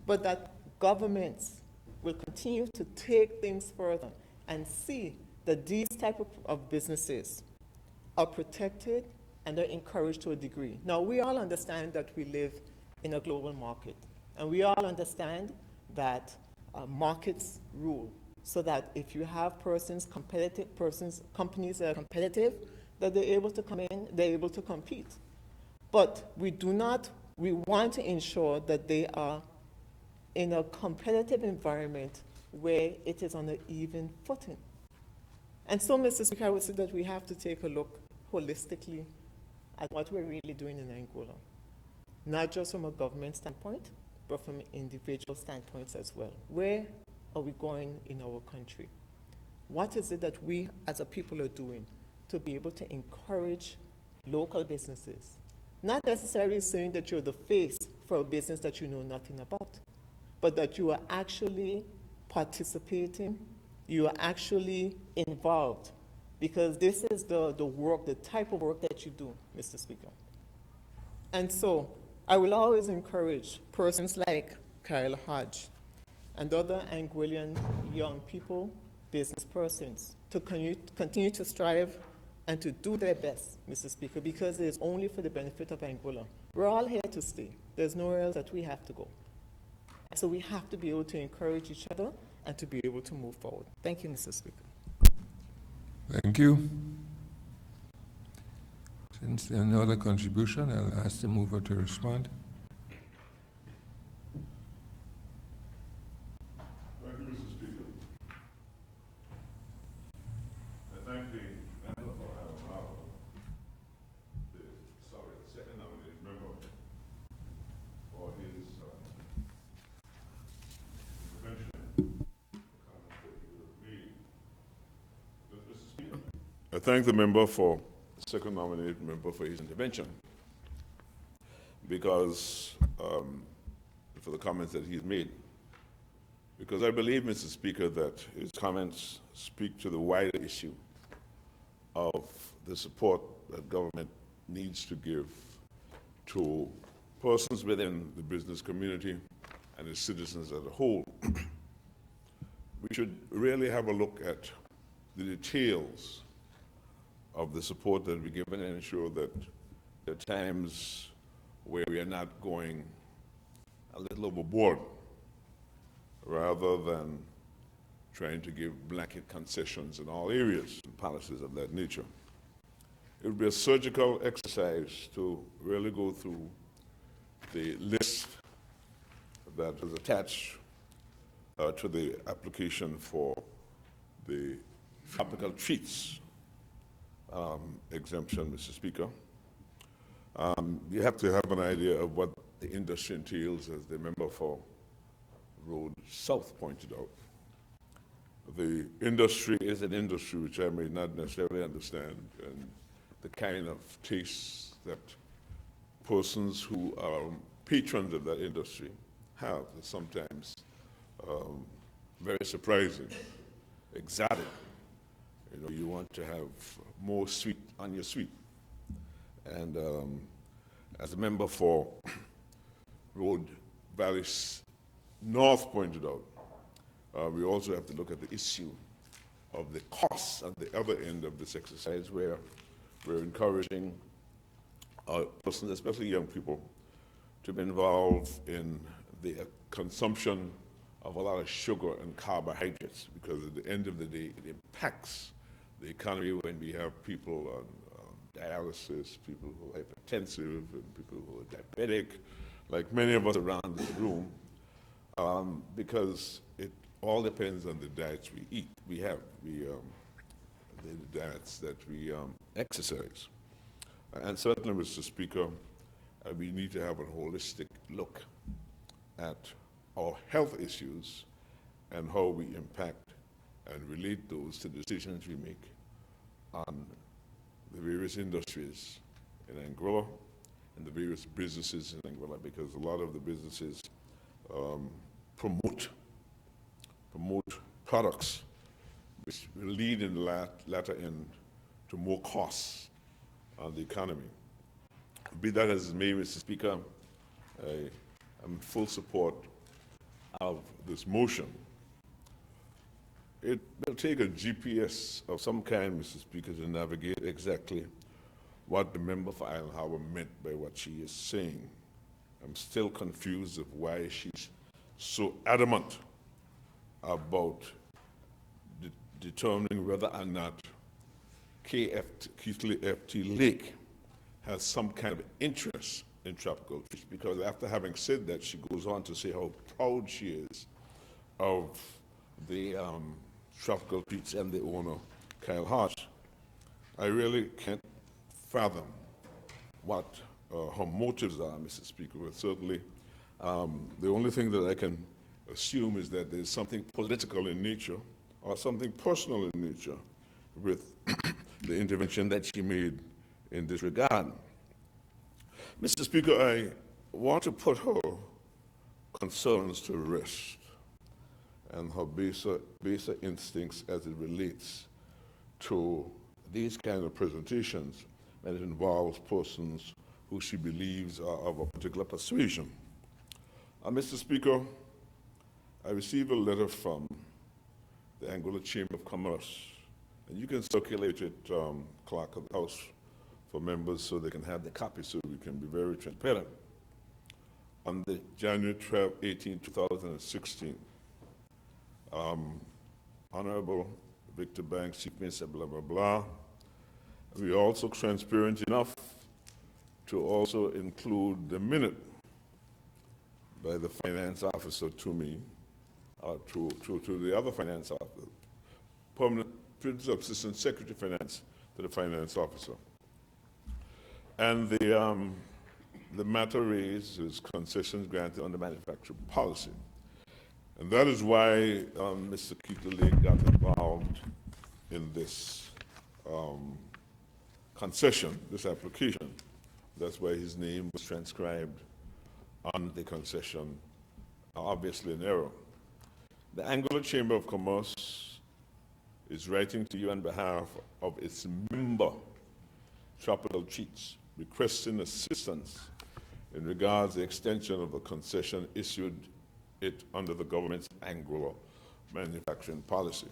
[SPEAKER 6] but that governments will continue to take things further and see that these type of businesses are protected and are encouraged to a degree. Now, we all understand that we live in a global market, and we all understand that markets rule, so that if you have companies that are competitive, that they're able to come in, they're able to compete. But we want to ensure that they are in a competitive environment where it is on an even footing. And so, Mr. Speaker, I would say that we have to take a look holistically at what we're really doing in Anguilla, not just from a government standpoint, but from individual standpoints as well. Where are we going in our country? What is it that we as a people are doing to be able to encourage local businesses? Not necessarily saying that you're the face for a business that you know nothing about, but that you are actually participating, you are actually involved, because this is the work, the type of work that you do, Mr. Speaker. And so I will always encourage persons like Kyle Hodge, and other Anguillian young people, business persons, to continue to strive and to do their best, Mr. Speaker, because it is only for the benefit of Anguilla. We're all here to stay. There's nowhere else that we have to go. So we have to be able to encourage each other and to be able to move forward. Thank you, Mr. Speaker.
[SPEAKER 2] Thank you. Since there's no other contribution, I'll ask the mover to respond.
[SPEAKER 3] Thank you, Mr. Speaker. I thank the member for the second nominated member for his intervention. Mr. Speaker, I thank the member for the second nominated member for his intervention because for the comments that he's made. Because I believe, Mr. Speaker, that his comments speak to the wider issue of the support that government needs to give to persons within the business community and its citizens as a whole. We should really have a look at the details of the support that we give and ensure that there are times where we are not going a little overboard, rather than trying to give blanket concessions in all areas and policies of that nature. It would be a surgical exercise to really go through the list that was attached to the application for the tropical treats exemption, Mr. Speaker. You have to have an idea of what the industry entails, as the member for Road South pointed out. The industry is an industry which I may not necessarily understand, and the kind of tastes that persons who are patrons of that industry have is sometimes very surprising, exotic. You know, you want to have more sweet on your sweet. And as a member for Road Valley North pointed out, we also have to look at the issue of the costs at the other end of this exercise, where we're encouraging persons, especially young people, to be involved in the consumption of a lot of sugar and carbohydrates, because at the end of the day, it impacts the economy when we have people on dialysis, people who are hypertensive, and people who are diabetic, like many of us around this room, because it all depends on the diets we eat. We have the diets that we exercise. And certainly, Mr. Speaker, we need to have a holistic look at our health issues and how we impact and relate those to decisions we make on the various industries in Anguilla and the various businesses in Anguilla, because a lot of the businesses promote products which will lead in the latter end to more costs on the economy. Be that as it may, Mr. Speaker, I am in full support of this motion. It will take a GPS of some kind, Mr. Speaker, to navigate exactly what the member for Island Harbor meant by what she is saying. I'm still confused of why she's so adamant about determining whether or not Keithley FT Lake has some kind of interest in tropical trees, because after having said that, she goes on to say how proud she is of the tropical treats and the owner, Kyle Hodge. I really can't fathom what her motives are, Mr. Speaker, but certainly the only thing that I can assume is that there's something political in nature or something personal in nature with the intervention that she made in this regard. Mr. Speaker, I want to put her concerns to rest and her baser instincts as it relates to these kind of presentations that involves persons who she believes are of a particular persuasion. Mr. Speaker, I received a letter from the Angola Chamber of Commerce, and you can circulate it, Clerk of the House, for members so they can have the copy so we can be very transparent. On the January 12, 18, 2016, Honorable Victor Banks, Chief Minister, blah, blah, blah. We are also transparent enough to also include the minute by the finance officer to me, to the other finance officer, permanent principal assistant secretary of finance to the finance officer. And the matter raised is concessions granted under manufacturing policy. And that is why Mr. Keith Lake got involved in this concession, this application. That's why his name was transcribed on the concession, obviously an error. The Angola Chamber of Commerce is writing to you on behalf of its member, Tropical Treats, requesting assistance in regards to the extension of the concession issued it under the government's Angola manufacturing policy.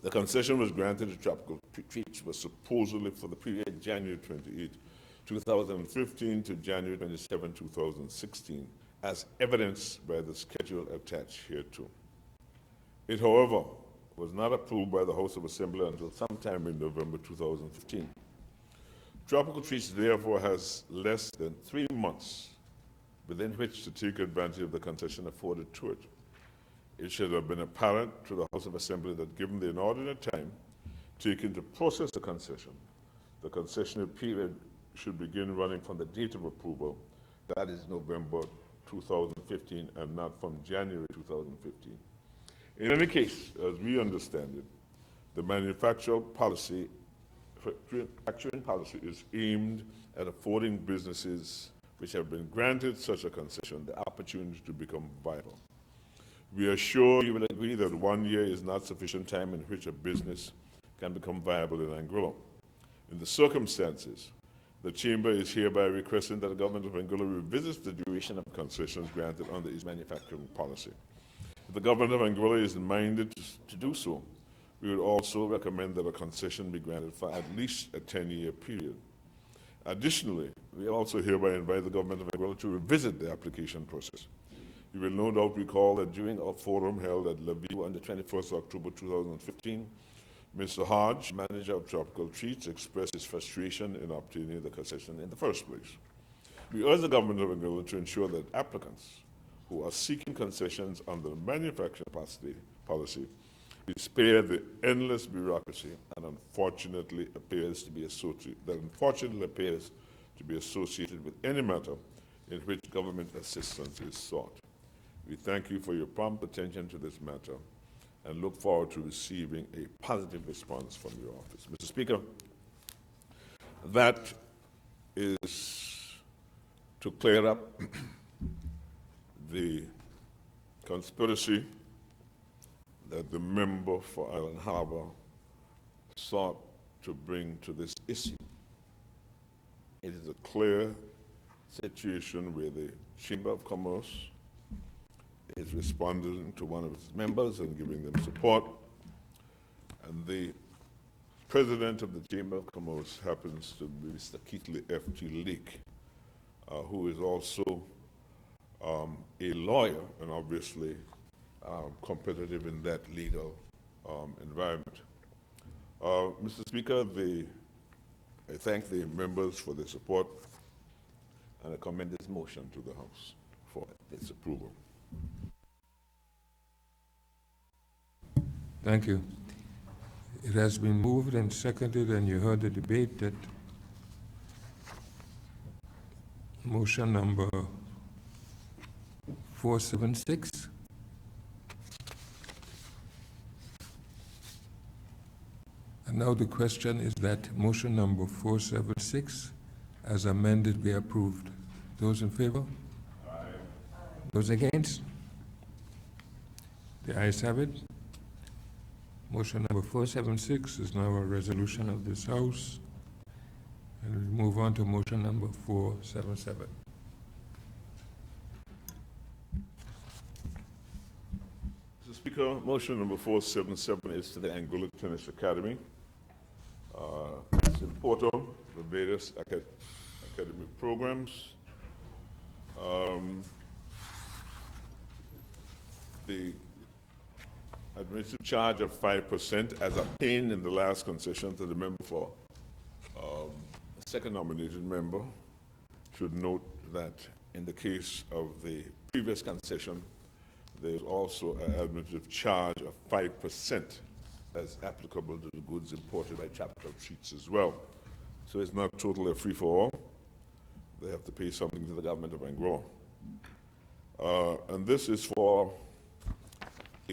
[SPEAKER 3] The concession was granted to Tropical Treats was supposedly for the period January 28, 2015 to January 27, 2016, as evidenced by the schedule attached hereto. It, however, was not approved by the House of Assembly until sometime in November 2015. Tropical Treats, therefore, has less than 3 months within which to take advantage of the concession afforded to it. It should have been apparent to the House of Assembly that given the inordinate time taken to process the concessionary period should begin running from the date of approval, that is November 2015, and not from January 2015. In any case, as we understand it, the manufacturing policy is aimed at affording businesses which have been granted such a concession the opportunity to become viable. We are sure you will agree that 1 year is not sufficient time in which a business can become viable in Angola. In the circumstances, the Chamber is hereby requesting that the government of Angola revisits the duration of concessions granted under its manufacturing policy. If the government of Angola is minded to do so, we would also recommend that a concession be granted for at least a 10-year period. Additionally, we also hereby invite the government of Angola to revisit the application process. You will no doubt recall that during our forum held at Lviv on the 21st of October 2015, Mr. Hodge, manager of Tropical Treats, expressed his frustration in obtaining the concession in the first place. We urge the government of Angola to ensure that applicants who are seeking concessions under the manufacturing policy be spared the endless bureaucracy and unfortunately appears to be associated with any matter in which government assistance is sought. We thank you for your prompt attention to this matter and look forward to receiving a positive response from your office. Mr. Speaker, that is to clear up the conspiracy that the member for Island Harbor sought to bring to this issue. It is a clear situation where the Chamber of Commerce is responding to one of its members and giving them support, and the president of the Chamber of Commerce happens to be Mr. Keith F.T. Lake, who is also a lawyer and obviously competitive in that legal environment. Mr. Speaker, I thank the members for their support, and I commend this motion to the House for its approval.
[SPEAKER 2] Thank you. It has been moved and seconded, and you heard the debate, that motion number 476. And now the question is that motion number 476, as amended, be approved. Those in favor? Aye. Those against? The ayes have it. Motion number 476 is now a resolution of this House. And we move on to motion number 477.
[SPEAKER 3] Speaker, motion number 477 is to the Anguilla Tennis Academy. It's in Porto, the various academic programs. The administrative charge of 5% as obtained in the last concession to the member for second nominated member should note that in the case of the previous concession, there's also an administrative charge of 5% as applicable to the goods imported by Chapter Treats as well. So it's not totally a free-for-all. They have to pay something to the government of Angola. And this is for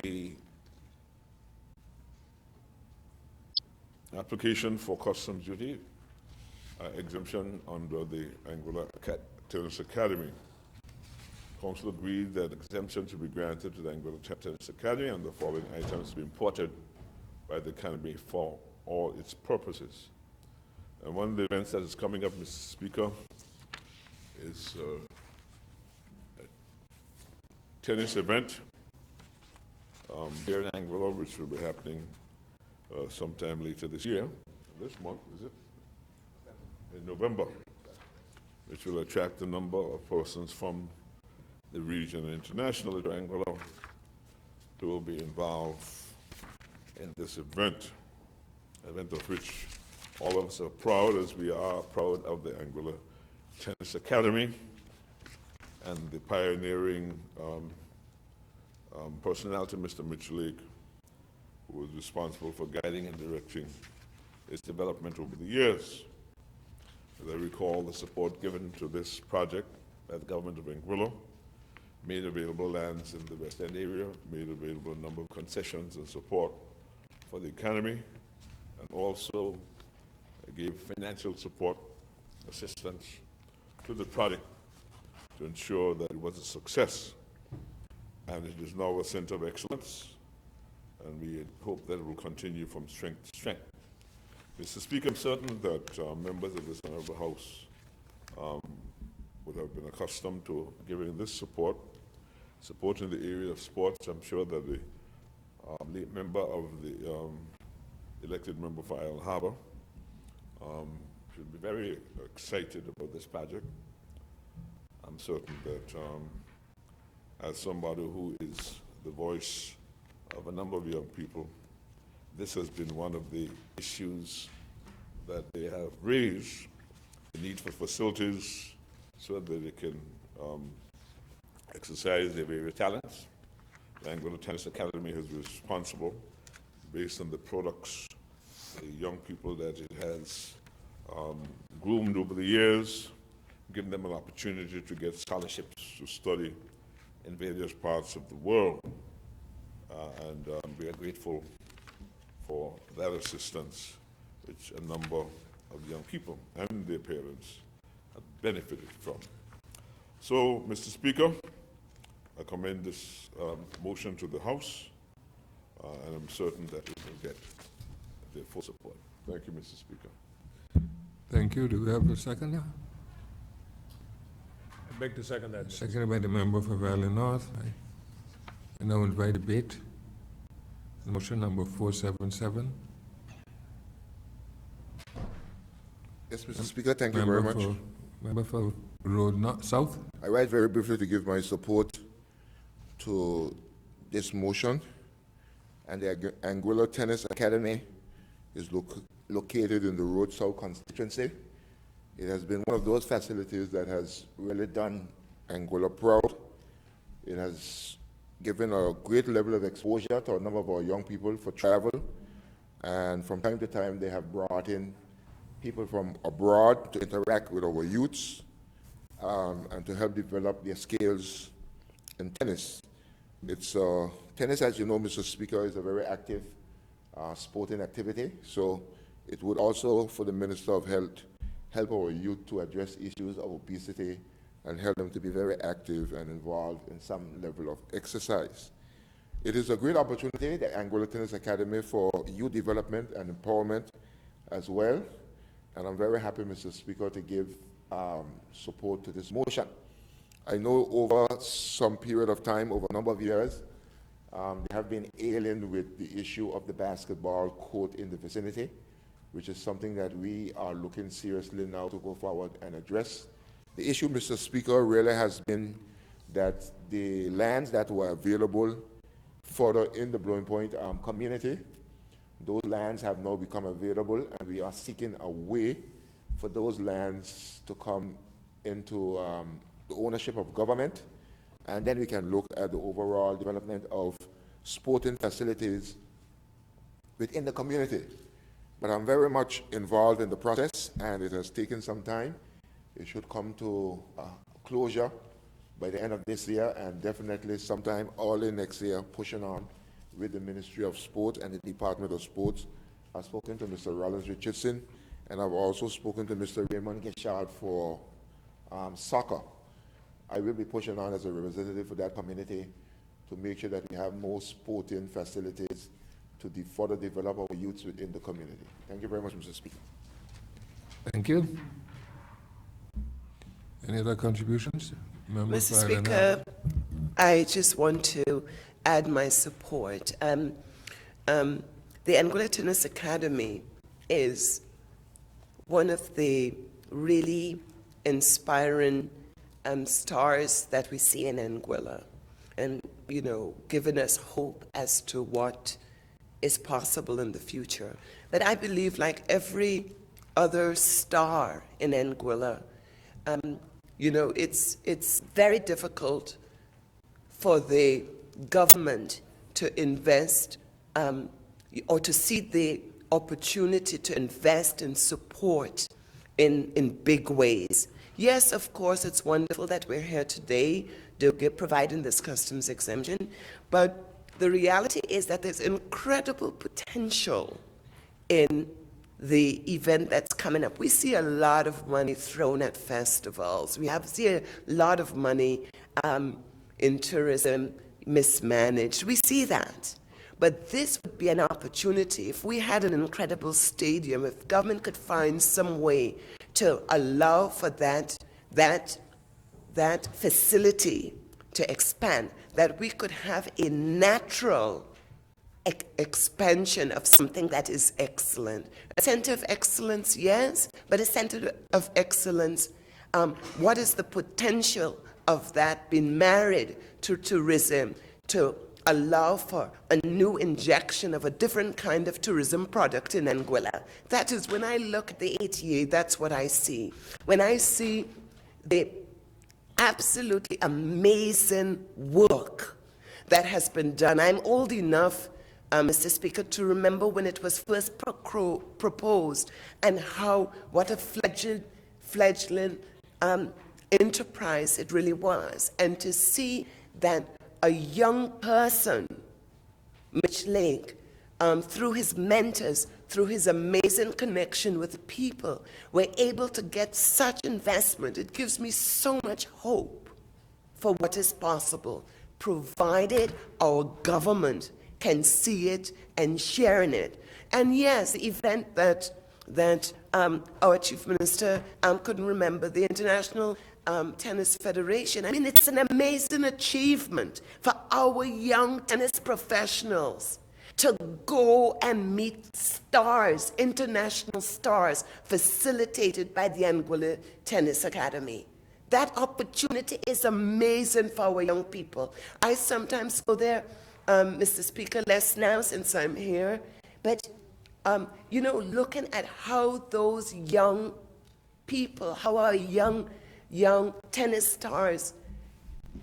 [SPEAKER 3] a application for customs duty exemption under the Anguilla Tennis Academy. Council agreed that exemption should be granted to the Anguilla Tennis Academy and the following items to be imported by the Academy for all its purposes. And one of the events that is coming up, Mr. Speaker, is a tennis event here in Anguilla, which will be happening sometime later this year. This month, is it? In November, which will attract a number of persons from the region and internationally to Angola who will be involved in this event of which all of us are proud, as we are proud of the Anguilla Tennis Academy and the pioneering personality, Mr. Mitchell Lake, who was responsible for guiding and directing its development over the years. As I recall, the support given to this project by the government of Anguilla made available lands in the West End area, made available a number of concessions and support for the economy, and also gave financial support, assistance to the project to ensure that it was a success. And it is now a center of excellence, and we hope that it will continue from strength to strength. Mr. Speaker, I'm certain that members of this honorable House would have been accustomed to giving this support in the area of sports. I'm sure that the late member of the elected member for Isle Harbor should be very excited about this project. I'm certain that as somebody who is the voice of a number of young people, this has been one of the issues that they have raised, the need for facilities so that they can exercise their various talents. The Anguilla Tennis Academy is responsible, based on the products, the young people that it has groomed over the years, giving them an opportunity to get scholarships to study in various parts of the world. And we are grateful for that assistance, which a number of young people and their parents have benefited from. So, Mr. Speaker, I commend this motion to the House, and I'm certain that it will get their full support. Thank you, Mr. Speaker.
[SPEAKER 2] Thank you. Do we have a second now?
[SPEAKER 7] I beg to second that.
[SPEAKER 2] Seconded by the member for Valley North. I now invite debate. Motion number 477.
[SPEAKER 1] Yes, Mr. Speaker, thank you very much.
[SPEAKER 2] Member for Road South.
[SPEAKER 1] I rise very briefly to give my support to this motion. And the Anguilla Tennis Academy is located in the Road South constituency. It has been one of those facilities that has really done Anguilla proud. It has given a great level of exposure to a number of our young people for travel. And from time to time, they have brought in people from abroad to interact with our youths and to help develop their skills in tennis. Tennis, as you know, Mr. Speaker, is a very active sporting activity. So it would also, for the Minister of Health, help our youth to address issues of obesity and help them to be very active and involved in some level of exercise. It is a great opportunity, the Anguilla Tennis Academy, for youth development and empowerment as well. And I'm very happy, Mr. Speaker, to give support to this motion. I know over some period of time, over a number of years, They have been ailing with the issue of the basketball court in the vicinity, which is something that we are looking seriously now to go forward and address. The issue, Mr. Speaker, really has been that the lands that were available further in the Blowing Point community, those lands have now become available, and we are seeking a way for those lands to come into the ownership of government, and then we can look at the overall development of sporting facilities within the community. But I'm very much involved in the process, and it has taken some time. It should come to closure by the end of this year, and definitely sometime early next year, pushing on with the Ministry of Sport and the Department of Sports. I've spoken to Mr. Rollins Richardson, and I've also spoken to Mr. Raymond Gishard for soccer. I will be pushing on as a representative for that community to make sure that we have more sporting facilities to further develop our youths within the community. Thank you very much, Mr. Speaker.
[SPEAKER 2] Thank you. Any other contributions? Member
[SPEAKER 4] Mr.
[SPEAKER 2] for
[SPEAKER 4] Speaker, I just want to add my support. The Anguilla Tennis Academy is one of the really inspiring stars that we see in Anguilla, and, you know, giving us hope as to what is possible in the future. But I believe, like every other star in Anguilla, you know, it's very difficult for the government to invest or to see the opportunity to invest and support in big ways. Yes, of course, it's wonderful that we're here today providing this customs exemption, but the reality is that there's incredible potential in the event that's coming up. We see a lot of money thrown at festivals. We see a lot of money in tourism mismanaged. We see that. But this would be an opportunity. If we had an incredible stadium, if government could find some way to allow for that facility to expand, that we could have a natural expansion of something that is excellent. A center of excellence, yes, but a center of excellence, what is the potential of that being married to tourism, to allow for a new injection of a different kind of tourism product in Anguilla? That is, when I look at the ATA, that's what I see. When I see the absolutely amazing work that has been done. I'm old enough, Mr. Speaker, to remember when it was first proposed and what a fledgling enterprise it really was. And to see that a young person, Mitch Lake, through his mentors, through his amazing connection with people, were able to get such investment. It gives me so much hope for what is possible, provided our government can see it and share in it. And yes, the event that our Chief Minister couldn't remember, the International Tennis Federation. I mean, it's an amazing achievement for our young tennis professionals to go and meet stars, international stars, facilitated by the Anguilla Tennis Academy. That opportunity is amazing for our young people. I sometimes go there, Mr. Speaker, less now since I'm here, but, you know, looking at how those young people, how our young tennis stars,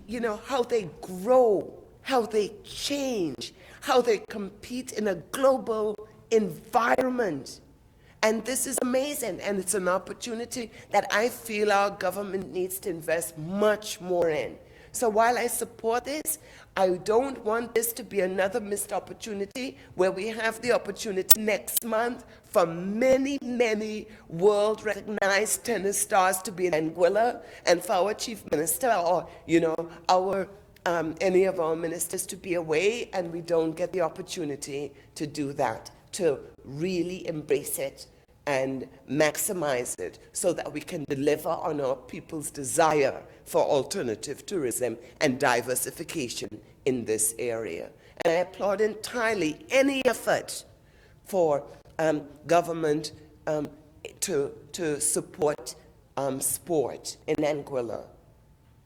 [SPEAKER 4] you know, how they grow, how they change, how they compete in a global environment. And this is amazing, and it's an opportunity that I feel our government needs to invest much more in. So while I support this, I don't want this to be another missed opportunity where we have the opportunity next month for many, many world-recognized tennis stars to be in Anguilla, and for our Chief Minister or, you know, any of our ministers to be away, and we don't get the opportunity to do that, to really embrace it and maximize it so that we can deliver on our people's desire for alternative tourism and diversification in this area. And I applaud entirely any effort for government to support sport in Anguilla.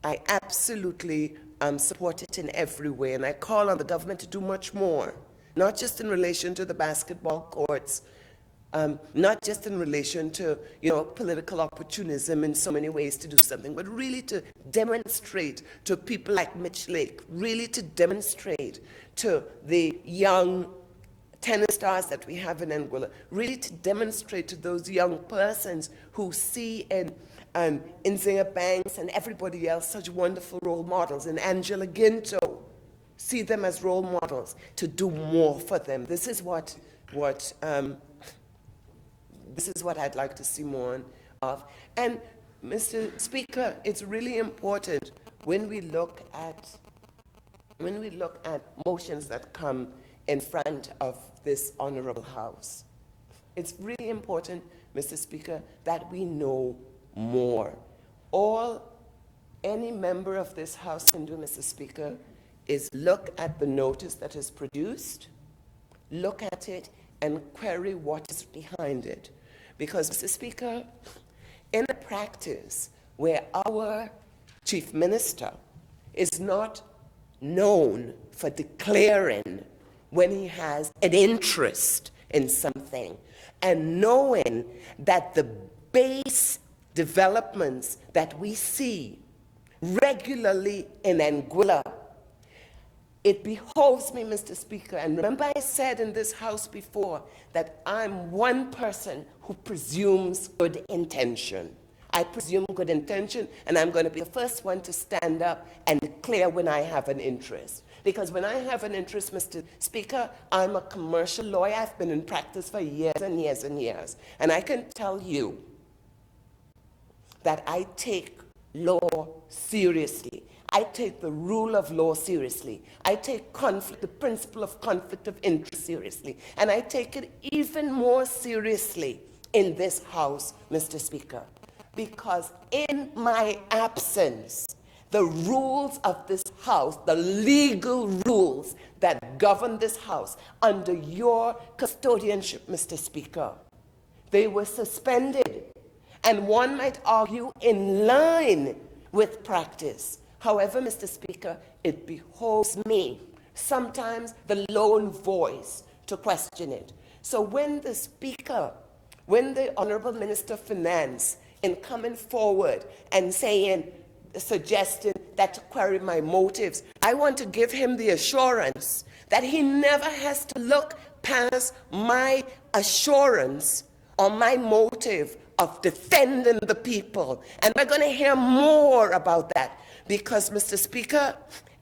[SPEAKER 4] I absolutely support it in every way, and I call on the government to do much more, not just in relation to the basketball courts, not just in relation to, political opportunism in so many ways to do something, but really to demonstrate to people like Mitch Lake, really to demonstrate to the young tennis stars that we have in Anguilla, really to demonstrate to those young persons who see in Nzea Banks and everybody else such wonderful role models, and Angela Ginto, see them as role models, to do more for them. This is what I'd like to see more of. And Mr. Speaker, it's really important when we look at motions that come in front of this honorable House. It's really important, Mr. Speaker, that we know more. All any member of this House can do, Mr. Speaker, is look at the notice that is produced, look at it, and query what is behind it. Because, Mr. Speaker, in a practice where our Chief Minister is not known for declaring when he has an interest in something, and knowing that the base developments that we see regularly in Anguilla, it behoves me, Mr. Speaker, and remember I said in this House before that I'm one person who presumes good intention. I presume good intention, and I'm going to be the first one to stand up and declare when I have an interest. Because when I have an interest, Mr. Speaker, I'm a commercial lawyer. I've been in practice for years and years and years. And I can tell you that I take law seriously. I take the rule of law seriously. I take conflict, the principle of conflict of interest seriously. And I take it even more seriously in this House, Mr. Speaker. Because in my absence, the rules of this House, the legal rules that govern this House under your custodianship, Mr. Speaker, they were suspended. And one might argue in line with practice. However, Mr. Speaker, it behoves me, sometimes the lone voice, to question it. So when the Speaker, when the Honorable Minister of Finance, in coming forward and suggesting that to query my motives, I want to give him the assurance that he never has to look past my assurance or my motive of defending the people. And we're going to hear more about that because, Mr. Speaker,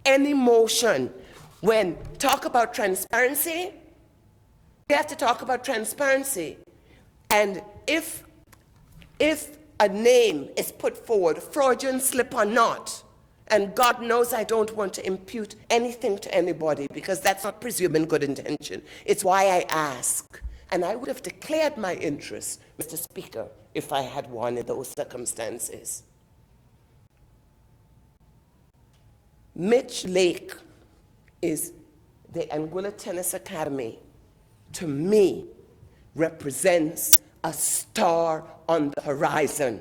[SPEAKER 4] any motion, when talk about transparency, we have to talk about transparency. And if a name is put forward, fraudulent slip or not, and God knows I don't want to impute anything to anybody because that's not presuming good intention. It's why I ask. And I would have declared my interest, Mr. Speaker, if I had one in those circumstances. Mitch Lake is the Anguilla Tennis Academy, to me, represents a star on the horizon.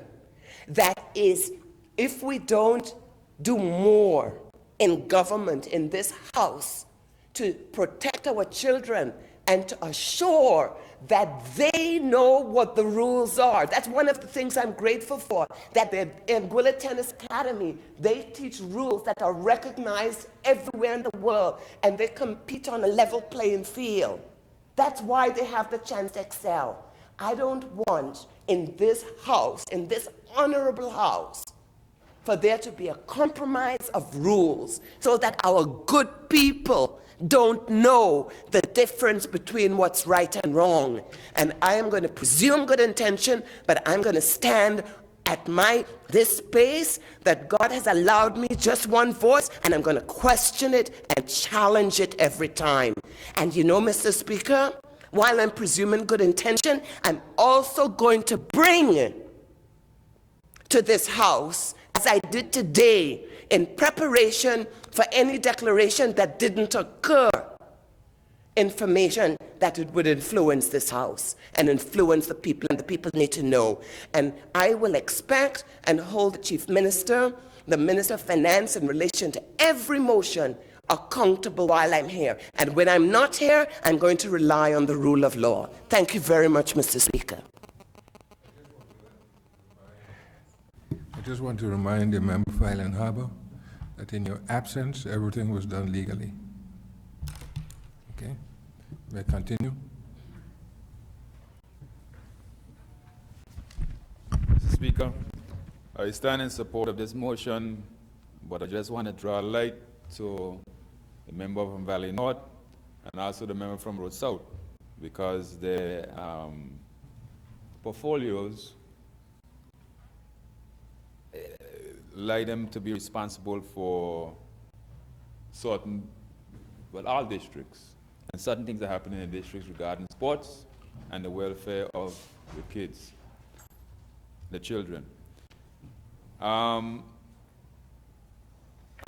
[SPEAKER 4] That is, if we don't do more in government, in this House, to protect our children and to assure that they know what the rules are. That's one of the things I'm grateful for, that the Anguilla Tennis Academy, they teach rules that are recognized everywhere in the world, and they compete on a level playing field. That's why they have the chance to excel. I don't want in this House, in this honorable House, for there to be a compromise of rules so that our good people don't know the difference between what's right and wrong. And I am going to presume good intention, but I'm going to stand at this space that God has allowed me just one voice, and I'm going to question it and challenge it every time. And you know, Mr. Speaker, while I'm presuming good intention, I'm also going to bring to this House, as I did today, in preparation for any declaration that didn't occur, information that it would influence this House and influence the people, and the people need to know. And I will expect and hold the Chief Minister, the Minister of Finance in relation to every motion accountable while I'm here. And when I'm not here, I'm going to rely on the rule of law. Thank you very much, Mr. Speaker.
[SPEAKER 2] I just want to remind the member for Island Harbor that in your absence, everything was done legally. Okay? May I continue?
[SPEAKER 8] Mr. Speaker, I stand in support of this motion, but I just want to draw a light to the member from Valley North and also the member from Road South, because their portfolios allow them to be responsible for certain, well, all districts, and certain things that happen in the districts regarding sports and the welfare of the kids, the children. I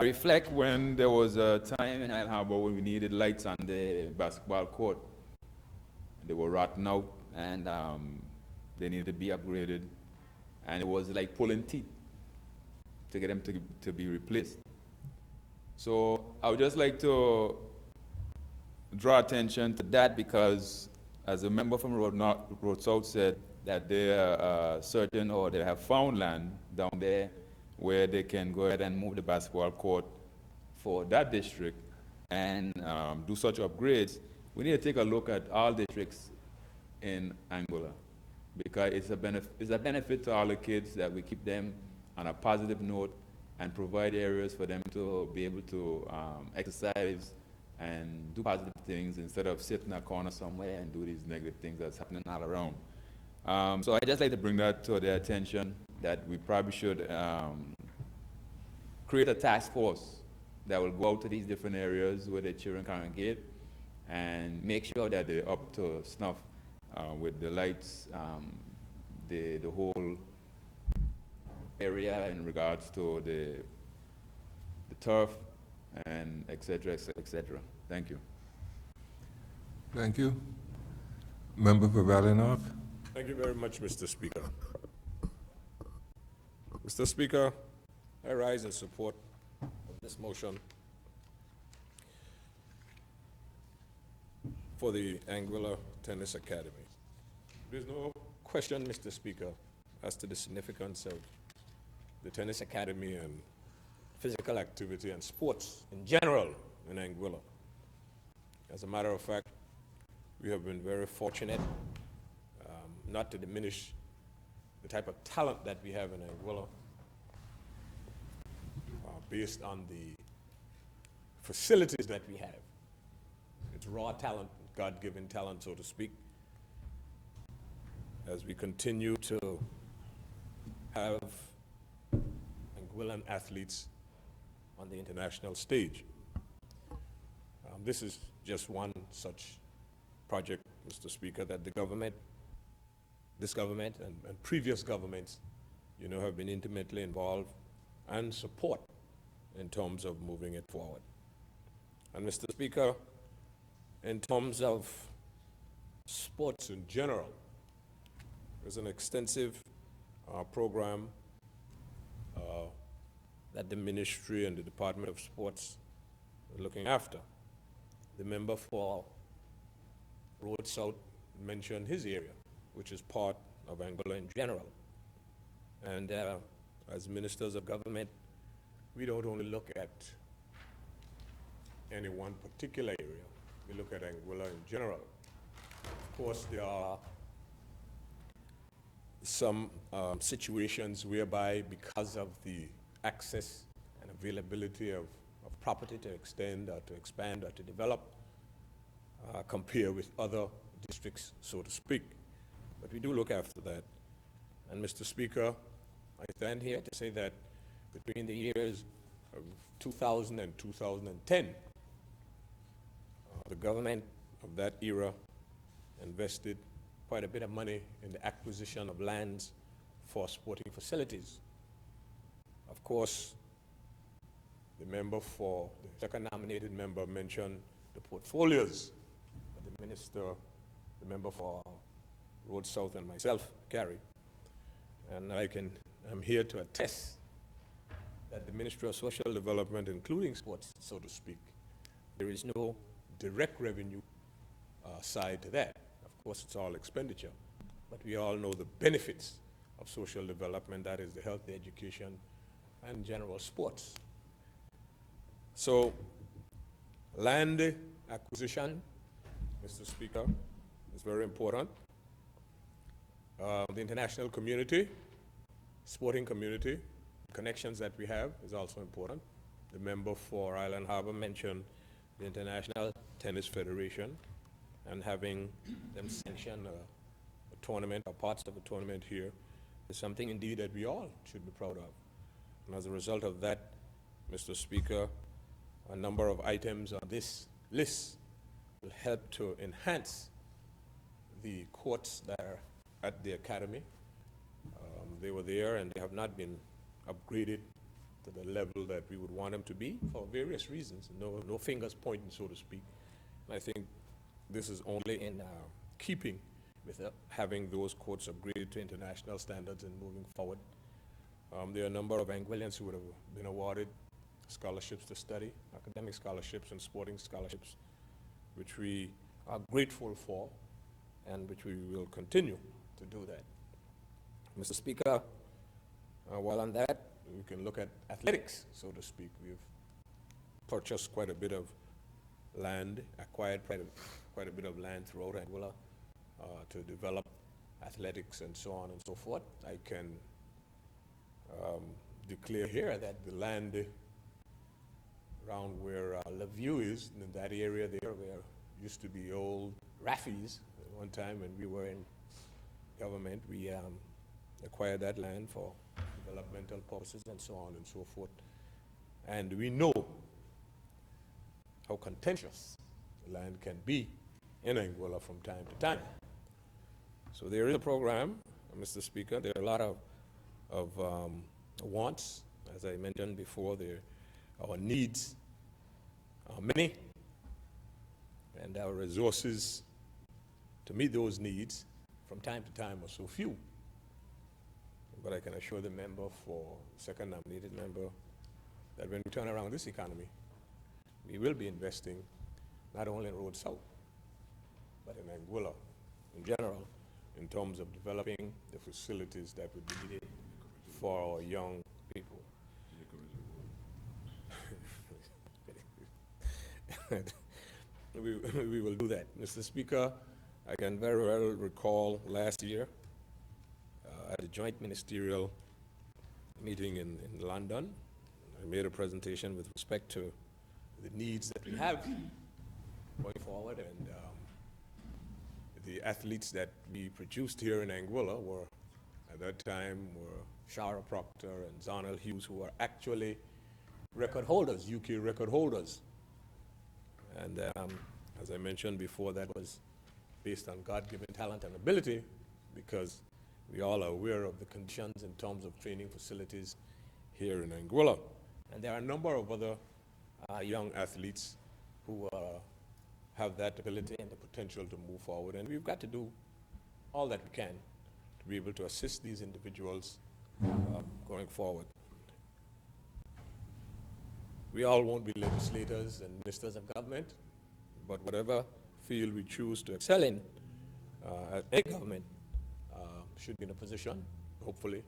[SPEAKER 8] reflect when there was a time in Island Harbor when we needed lights on the basketball court. They were rotten out, and they needed to be upgraded, and it was like pulling teeth to get them to be replaced. So I would just like to draw attention to that, because as a member from Road South said, that they are certain, or they have found land down there where they can go ahead and move the basketball court for that district and do such upgrades. We need to take a look at all districts in Anguilla, because it's a benefit to all the kids that we keep them on a positive note and provide areas for them to be able to exercise and do positive things instead of sitting in a corner somewhere and do these negative things that's happening all around. So I just like to bring that to their attention, that we probably should create a task force that will go out to these different areas where the children congregate and make sure that they're up to snuff with the lights, the whole area in regards to the turf, and et cetera, et cetera. Thank you.
[SPEAKER 2] Thank you. Member for Valley North.
[SPEAKER 7] Thank you very much, Mr. Speaker. Mr. Speaker, I rise in support of this motion for the Anguilla Tennis Academy. There's no question, Mr. Speaker, as to the significance of the Tennis Academy and physical activity and sports in general in Anguilla. As a matter of fact, we have been very fortunate, not to diminish the type of talent that we have in Anguilla, based on the facilities that we have. It's raw talent, God-given talent, so to speak, as we continue to have Anguillan athletes on the international stage. This is just one such project, Mr. Speaker, that the government, this government and previous governments, have been intimately involved and support in terms of moving it forward. And Mr. Speaker, in terms of sports in general, there's an extensive program that the ministry and the Department of Sports are looking after. The member for Road South mentioned his area, which is part of Anguilla in general. And as ministers of government, we don't only look at any one particular area. We look at Anguilla in general. Of course, there are some situations whereby, because of the access and availability of property to extend or to expand or to develop, compare with other districts, so to speak. But we do look after that. And Mr. Speaker, I stand here to say that between the years of 2000 and 2010, the government of that era invested quite a bit of money in the acquisition of lands for sporting facilities. Of course, the member for, the second nominated member mentioned the portfolios Minister, the member for Road South, and myself, Gary. And I'm here to attest that the Ministry of Social Development, including sports, so to speak, there is no direct revenue side to that. Of course, it's all expenditure, but we all know the benefits of social development, that is the health, the education, and general sports. So, land acquisition, Mr. Speaker, is very important. The international community, sporting community, connections that we have is also important. The member for Island Harbor mentioned the International Tennis Federation and having them sanction a tournament or parts of a tournament here is something indeed that we all should be proud of. And as a result of that, Mr. Speaker, a number of items on this list will help to enhance the courts that are at the academy. They were there and they have not been upgraded to the level that we would want them to be for various reasons. No fingers pointing, so to speak. And I think this is only in keeping with having those courts upgraded to international standards and moving forward. There are a number of Anguillians who would have been awarded scholarships to study, academic scholarships and sporting scholarships, which we are grateful for and which we will continue to do that. Mr. Speaker, while on that, we can look at athletics, so to speak. We've purchased quite a bit of land, acquired quite a bit of land throughout Anguilla to develop athletics and so on and so forth. I can declare here that the land around where LaView is, in that area there, where used to be old Raffies at one time when we were in government, we acquired that land for developmental purposes and so on and so forth. And we know how contentious land can be in Anguilla from time to time. So there is a program, Mr. Speaker. There are a lot of wants. As I mentioned before, our needs are many, and our resources to meet those needs from time to time are so few. But I can assure the member for second nominated member that when we turn around this economy, we will be investing not only in Road South, but in Anguilla in general, in terms of developing the facilities that would be needed for our young people. We will do that. Mr. Speaker, I can very well recall last year at a joint ministerial meeting in London, I made a presentation with respect to the needs that we have going forward, and the athletes that we produced here in Anguilla were, at that time, were Shara Proctor and Zonal Hughes, who were actually record holders, UK record holders. And as I mentioned before, that was based on God-given talent and ability, because we all are aware of the conditions in terms of training facilities here in Anguilla. And there are a number of other young athletes who have that ability and the potential to move forward. And we've got to do all that we can to be able to assist these individuals going forward. We all won't be legislators and ministers of government, but whatever field we choose to excel in, any government should be in a position, hopefully,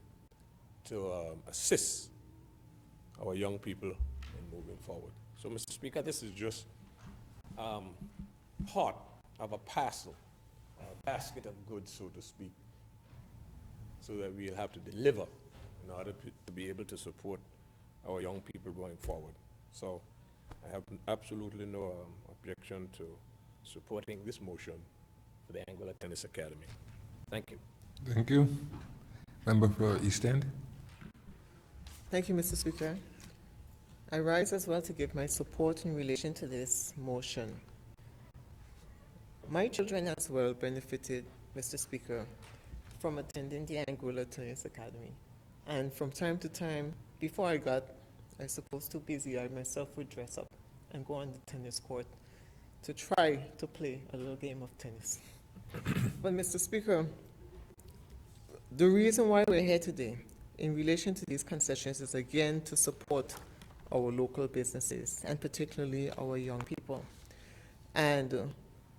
[SPEAKER 7] to assist our young people in moving forward. So, Mr. Speaker, this is just part of a parcel, a basket of goods, so to speak, so that we'll have to deliver in order to be able to support our young people going forward. So I have absolutely no objection to supporting this motion for the Anguilla Tennis Academy. Thank you.
[SPEAKER 2] Thank you. Member for East End.
[SPEAKER 6] Thank you, Mr. Speaker. I rise as well to give my support in relation to this motion. My children as well benefited, Mr. Speaker, from attending the Anguilla Tennis Academy. And from time to time, before I got, I suppose, too busy, I myself would dress up and go on the tennis court to try to play a little game of tennis. But Mr. Speaker, the reason why we're here today in relation to these concessions is again to support our local businesses and particularly our young people. And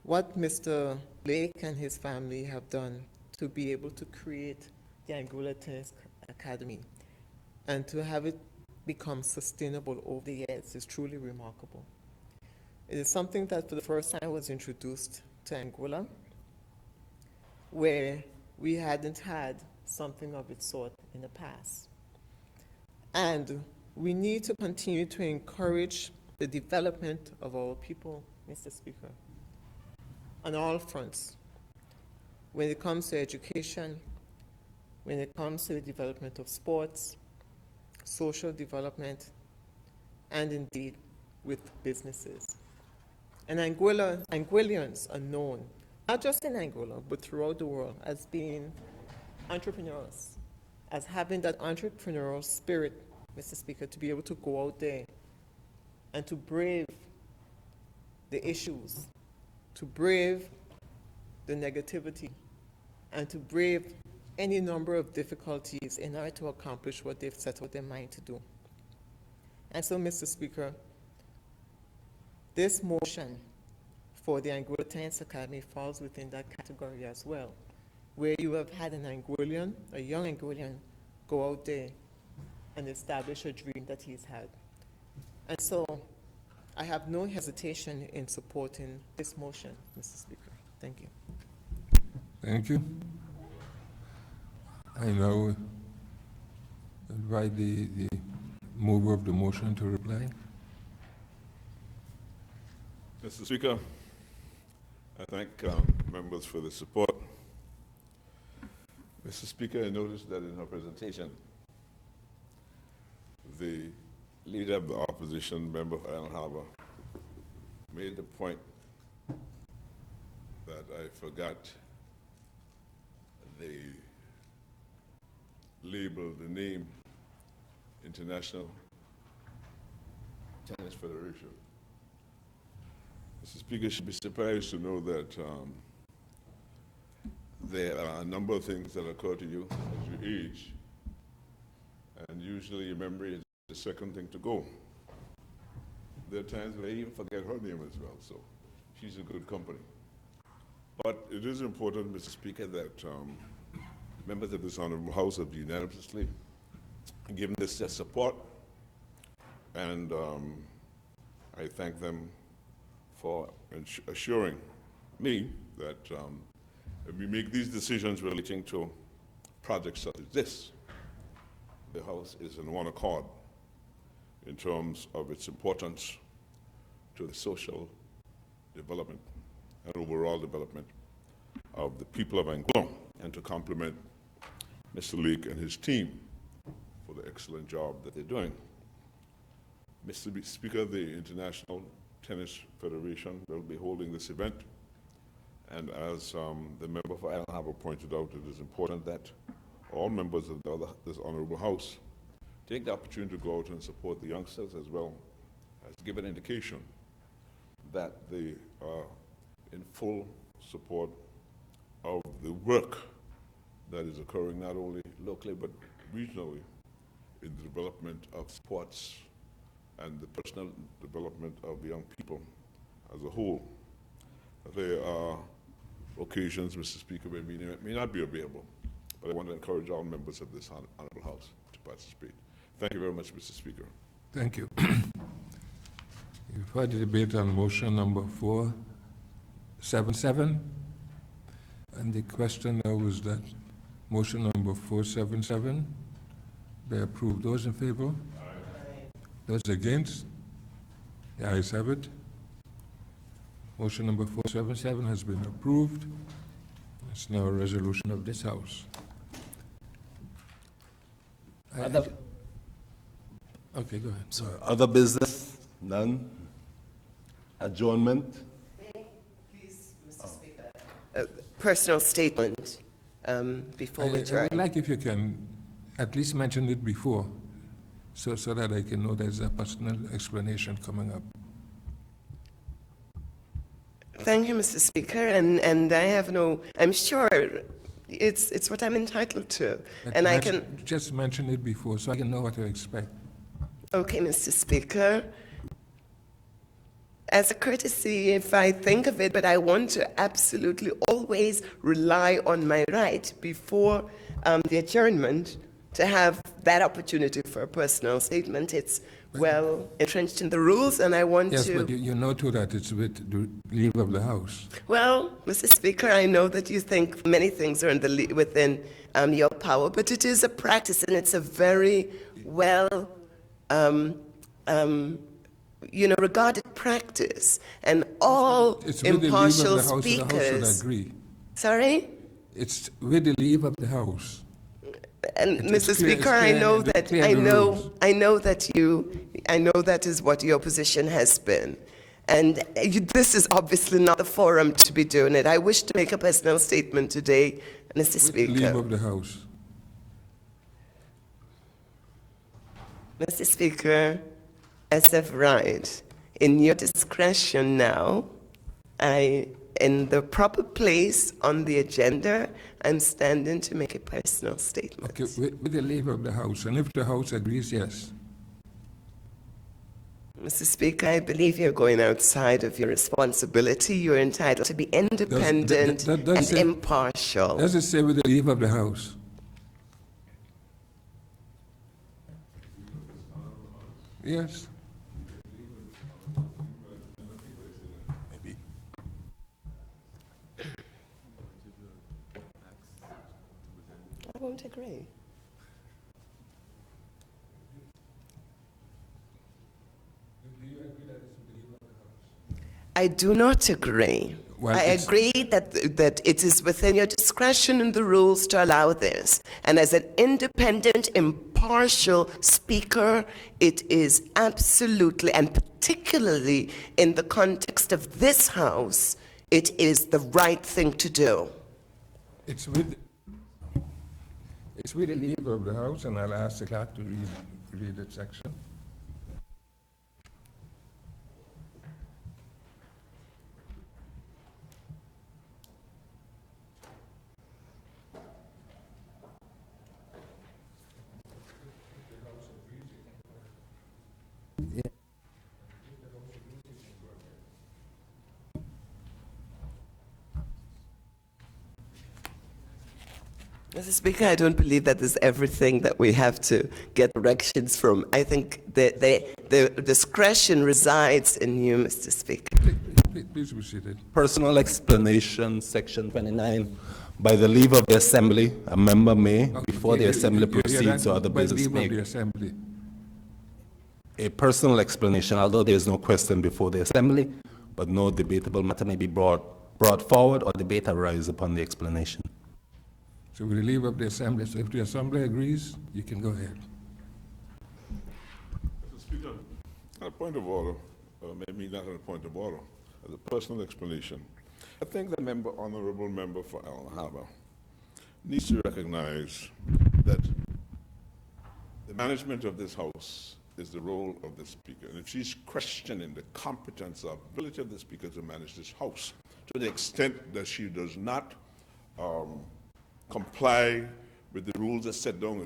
[SPEAKER 6] what Mr. Blake and his family have done to be able to create the Anguilla Tennis Academy and to have it become sustainable over the years is truly remarkable. It is something that for the first time was introduced to Anguilla, where we hadn't had something of its sort in the past. And we need to continue to encourage the development of our people, Mr. Speaker, on all fronts. When it comes to education, when it comes to the development of sports, social development, and indeed with businesses. And Anguillians are known, not just in Anguilla, but throughout the world, as being entrepreneurs, as having that entrepreneurial spirit, Mr. Speaker, to be able to go out there and to brave the issues, to brave the negativity, and to brave any number of difficulties in order to accomplish what they've set out their mind to do. And so, Mr. Speaker, this motion for the Anguilla Tennis Academy falls within that category as well, where you have had an Anguillian, a young Anguillian, go out there and establish a dream that he's had. And so I have no hesitation in supporting this motion, Mr. Speaker. Thank you.
[SPEAKER 2] Thank you. I now invite the mover of the motion to reply.
[SPEAKER 3] Mr. Speaker, I thank members for the support. Mr. Speaker, I noticed that in her presentation, the leader of the opposition, member for Island Harbor, made the point that I forgot the label, the name, International Tennis Federation. Mr. Speaker, you should be surprised to know that there are a number of things that occur to you as you age, and usually your memory is the second thing to go. There are times when I even forget her name as well, so she's in good company. But it is important, Mr. Speaker, that members of this Honorable House have unanimously given this their support, and I thank them for assuring me that if we make these decisions relating to projects such as this, the House is in one accord in terms of its importance to the social development and overall development of the people of Anguilla, and to compliment Mr. Lake and his team for the excellent job that they're doing. Mr. Speaker, the International Tennis Federation will be holding this event, and as the member for Island Harbor pointed out, it is important that all members of this Honorable House take the opportunity to go out and support the youngsters, as well as give an indication that they are in full support of the work that is occurring not only locally but regionally in the development of sports and the personal development of young people as a whole. There are occasions, Mr. Speaker, where we may not be available, but I want to encourage all members of this Honorable House to participate. Thank you very much, Mr. Speaker.
[SPEAKER 2] Thank you. You've heard the debate on motion number 477, and the question now is that motion number 477 be approved. Those in favor? Aye. Those against? The ayes have it. Motion number 477 has been approved. It's now a resolution of this House. Okay, go ahead.
[SPEAKER 5] So, other business? None? Adjournment?
[SPEAKER 4] Please, Mr. Speaker. Personal statement before we
[SPEAKER 2] I
[SPEAKER 4] adjourn.
[SPEAKER 2] would like if you can at least mention it before, so that I can know there's a personal explanation coming up.
[SPEAKER 4] Thank you, Mr. Speaker, and I have no, I'm sure it's what I'm entitled to. And I can,
[SPEAKER 2] Just mention it before, so I can know what to expect.
[SPEAKER 4] okay, Mr. Speaker. As a courtesy, if I think of it, but I want to absolutely always rely on my right before the adjournment to have that opportunity for a personal statement. It's well entrenched in the rules, and I want
[SPEAKER 2] Yes,
[SPEAKER 4] to...
[SPEAKER 2] but you know too that it's with the leave of the House.
[SPEAKER 4] Well, Mr. Speaker, I know that you think many things are within your power, but it is a practice, and it's a very well, regarded practice. And all
[SPEAKER 2] It's with
[SPEAKER 4] impartial
[SPEAKER 2] the leave of the House, so the House should
[SPEAKER 4] speakers.
[SPEAKER 2] agree.
[SPEAKER 4] Sorry,
[SPEAKER 2] It's with the leave of the House.
[SPEAKER 4] and
[SPEAKER 2] It's
[SPEAKER 4] Mr.
[SPEAKER 2] clear-
[SPEAKER 4] Speaker,
[SPEAKER 2] it's
[SPEAKER 4] I
[SPEAKER 2] clear
[SPEAKER 4] know
[SPEAKER 2] in the-
[SPEAKER 4] that
[SPEAKER 2] clear in the rules.
[SPEAKER 4] I know that is what your position has been. And this is obviously not the forum to be doing it. I wish to make a personal statement today, Mr.
[SPEAKER 2] With the leave
[SPEAKER 4] Speaker.
[SPEAKER 2] of the House.
[SPEAKER 4] Mr. Speaker, as of right, in your discretion now, in the proper place on the agenda, I'm standing to make a personal statement.
[SPEAKER 2] Okay, with the leave of the House, and if the House agrees, yes.
[SPEAKER 4] Mr. Speaker, I believe you're going outside of your responsibility. You're entitled to be independent
[SPEAKER 2] does
[SPEAKER 4] and
[SPEAKER 2] it-
[SPEAKER 4] impartial.
[SPEAKER 2] Does it say with the leave of the House? Yes.
[SPEAKER 4] I won't agree. I do not agree.
[SPEAKER 2] Well,
[SPEAKER 4] I
[SPEAKER 2] it's-
[SPEAKER 4] agree that it is within your discretion and the rules to allow this. And as an independent, impartial speaker, it is absolutely, and particularly in the context of this House, it is the right thing to do.
[SPEAKER 2] It's with the leave of the House, and I'll ask the clerk to read that section.
[SPEAKER 4] Mr. Speaker, I don't believe that is everything that we have to get directions from. I think the discretion resides in you, Mr. Speaker.
[SPEAKER 2] Please be seated.
[SPEAKER 5] Personal explanation, section 29. By the leave of the assembly, a member may, before the assembly proceeds or other
[SPEAKER 2] By
[SPEAKER 5] business,
[SPEAKER 2] leave of the
[SPEAKER 5] make
[SPEAKER 2] Assembly.
[SPEAKER 5] a personal explanation, although there is no question before the assembly, but no debatable matter may be brought forward or debate arise upon the explanation.
[SPEAKER 2] So with the leave of the Assembly, so if the Assembly agrees, you can go ahead.
[SPEAKER 3] Mr. Speaker, on a point of order, or maybe not on a point of order, as a personal explanation, I think the honorable member for Island Harbor needs to recognize that the management of this House is the role of the Speaker. And if she's questioning the competence or ability of the Speaker to manage this House, to the extent that she does not comply with the rules that set down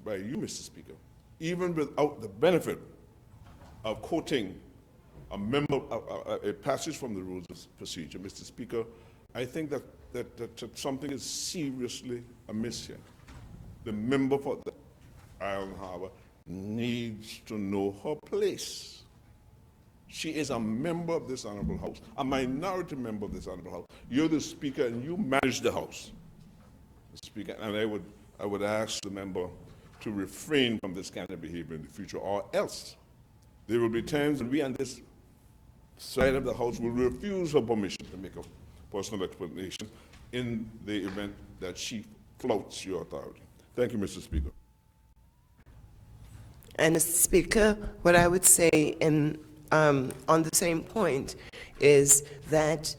[SPEAKER 3] by you, Mr. Speaker, even without the benefit of quoting a passage from the rules of procedure, Mr. Speaker, I think that something is seriously amiss here. The member for the Island Harbor needs to know her place. She is a member of this honorable House, a minority member of this honorable House. You're the Speaker and you manage the House. Speaker, and I would ask the member to refrain from this kind of behavior in the future, or else there will be times when we on this side of the House will refuse her permission to make a personal explanation in the event that she flouts your authority. Thank you, Mr. Speaker.
[SPEAKER 4] And Mr. Speaker, what I would say on the same point is that,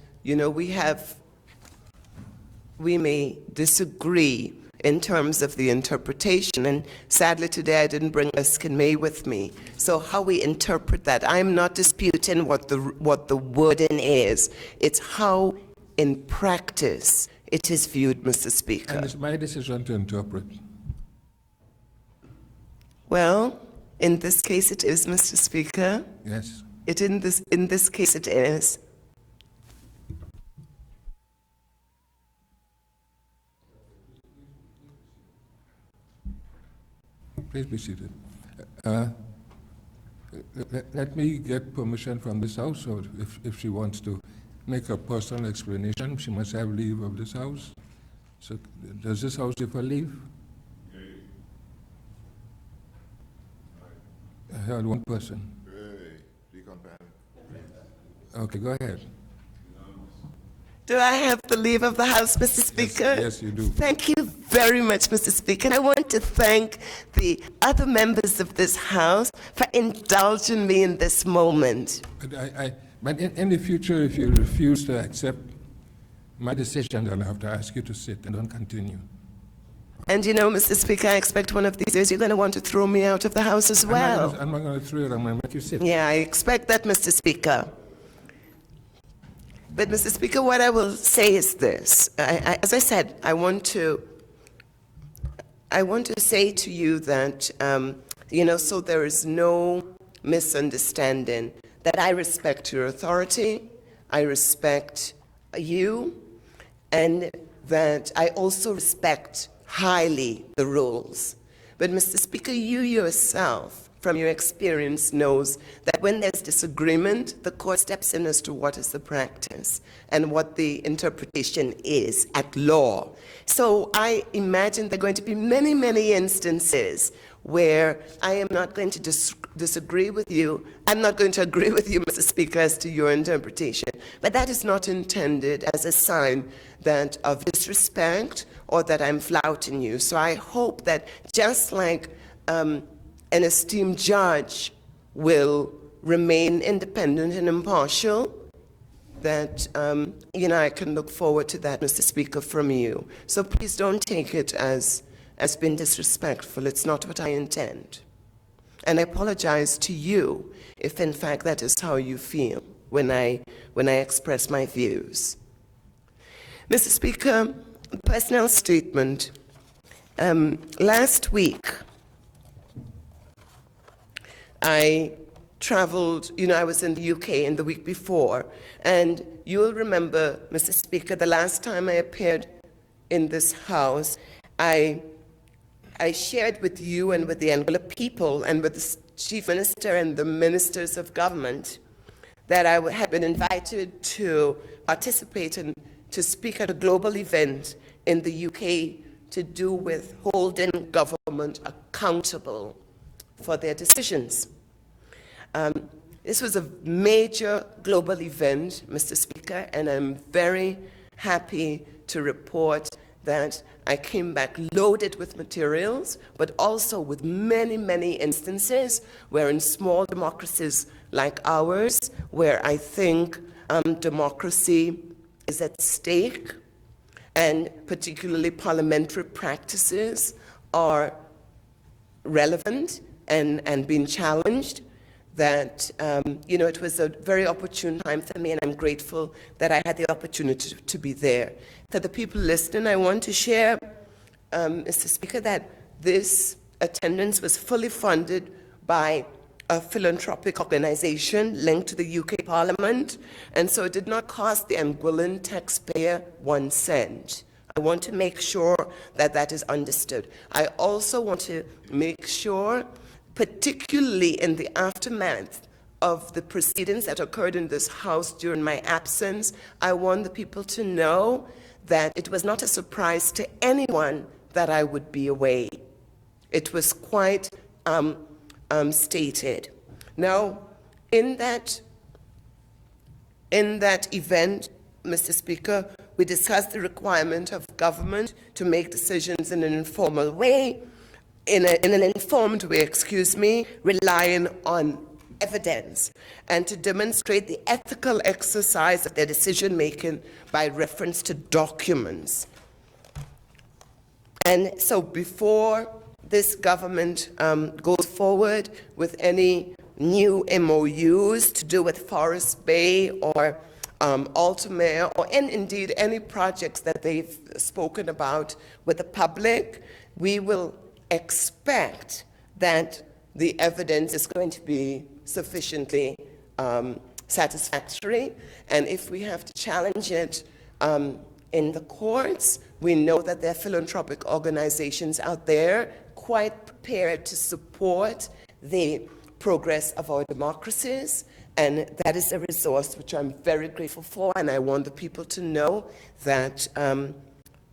[SPEAKER 4] we may disagree in terms of the interpretation. And sadly today I didn't bring Erskine May with me. So how we interpret that, I'm not disputing what the wording is. It's how in practice it is viewed, Mr. Speaker.
[SPEAKER 2] And it's my decision to interpret.
[SPEAKER 4] Well, in this case it is, Mr. Speaker.
[SPEAKER 2] Yes.
[SPEAKER 4] In this case it is.
[SPEAKER 2] Please be seated. Let me get permission from this house, or if she wants to make a personal explanation, she must have leave of this house. So does this house give her leave? I heard one person. Okay, go ahead.
[SPEAKER 4] Do I have the leave of the House, Mr. Speaker?
[SPEAKER 2] Yes, you do.
[SPEAKER 4] Thank you very much, Mr. Speaker. And I want to thank the other members of this House for indulging me in this moment.
[SPEAKER 2] But in the future, if you refuse to accept my decision, then I have to ask you to sit and don't continue.
[SPEAKER 4] And you know, Mr. Speaker, I expect one of these days you're going to want to throw me out of the House as well.
[SPEAKER 2] I'm not going to throw it, I'm going to make you sit.
[SPEAKER 4] Yeah, I expect that, Mr. Speaker. But, Mr. Speaker, what I will say is this. As I said, I want to say to you that, so there is no misunderstanding, that I respect your authority, I respect you, and that I also respect highly the rules. But, Mr. Speaker, you yourself, from your experience, knows that when there's disagreement, the court steps in as to what is the practice and what the interpretation is at law. So I imagine there are going to be many, many instances where I am not going to disagree with you. I'm not going to agree with you, Mr. Speaker, as to your interpretation. But that is not intended as a sign that of disrespect or that I'm flouting you. So I hope that just like an esteemed judge will remain independent and impartial, that, I can look forward to that, Mr. Speaker, from you. So please don't take it as being disrespectful. It's not what I intend. And I apologize to you if, in fact, that is how you feel when I express my views. Mr. Speaker, personal statement. Last week, I traveled, I was in the UK in the week before, and you'll remember, Mr. Speaker, the last time I appeared in this House, I shared with you and with the Angola people and with the Chief Minister and the Ministers of Government that I had been invited to participate and to speak at a global event in the UK to do with holding government accountable for their decisions. This was a major global event, Mr. Speaker, and I'm very happy to report that I came back loaded with materials, but also with many, many instances where in small democracies like ours, where I think democracy is at stake, and particularly parliamentary practices are relevant and being challenged, that, it was a very opportune time for me, and I'm grateful that I had the opportunity to be there. For the people listening, I want to share, Mr. Speaker, that this attendance was fully funded by a philanthropic organization linked to the UK Parliament, and so it did not cost the Angolan taxpayer 1 cent. I want to make sure that that is understood. I also want to make sure, particularly in the aftermath of the proceedings that occurred in this House during my absence, I want the people to know that it was not a surprise to anyone that I would be away. It was quite stated. Now, in that event, Mr. Speaker, we discussed the requirement of government to make decisions in an informal way, in an informed way, relying on evidence, and to demonstrate the ethical exercise of their decision-making by reference to documents. And so before this government goes forward with any new MOUs to do with Forest Bay or Altamere, or indeed any projects that they've spoken about with the public, we will expect that the evidence is going to be sufficiently satisfactory. And if we have to challenge it in the courts, we know that there are philanthropic organizations out there quite prepared to support the progress of our democracies, and that is a resource which I'm very grateful for, and I want the people to know that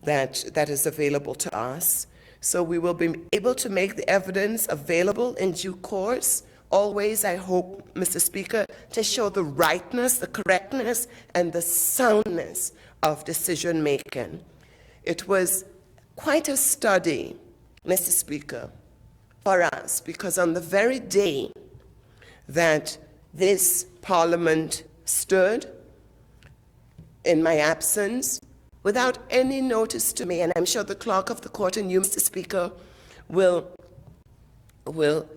[SPEAKER 4] that is available to us. So we will be able to make the evidence available in due course. Always, I hope, Mr. Speaker, to show the rightness, the correctness, and the soundness of decision-making. It was quite a study, Mr. Speaker, for us, because on the very day that this Parliament stood in my absence, without any notice to me, and I'm sure the clerk of the court and you, Mr. Speaker, will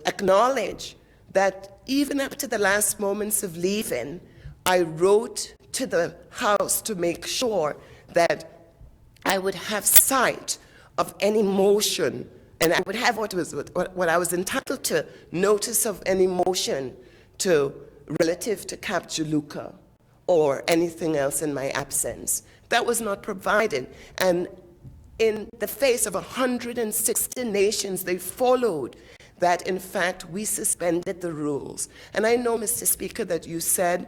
[SPEAKER 4] acknowledge that even up to the last moments of leaving, I wrote to the House to make sure that I would have sight of any motion, and I would have what I was entitled to, notice of any motion relative to Cap Juluka or anything else in my absence. That was not provided. And in the face of 160 nations, they followed that, in fact, we suspended the rules. And I know, Mr. Speaker, that you said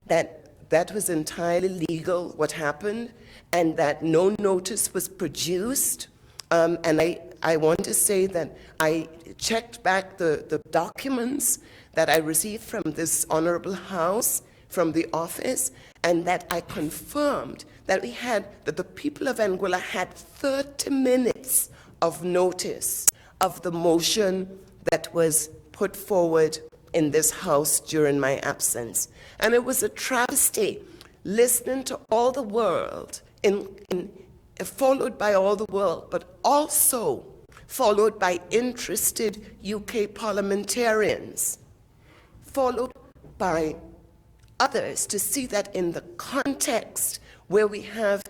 [SPEAKER 4] that that was entirely legal, what happened, and that no notice was produced. And I want to say that I checked back the documents that I received from this honorable House, from the office, and that I confirmed that that the people of Anguilla had 30 minutes of notice of the motion that was put forward in this House during my absence. And it was a travesty listening to all the world, followed by all the world, but also followed by interested UK parliamentarians, followed by others, to see that in the context where we have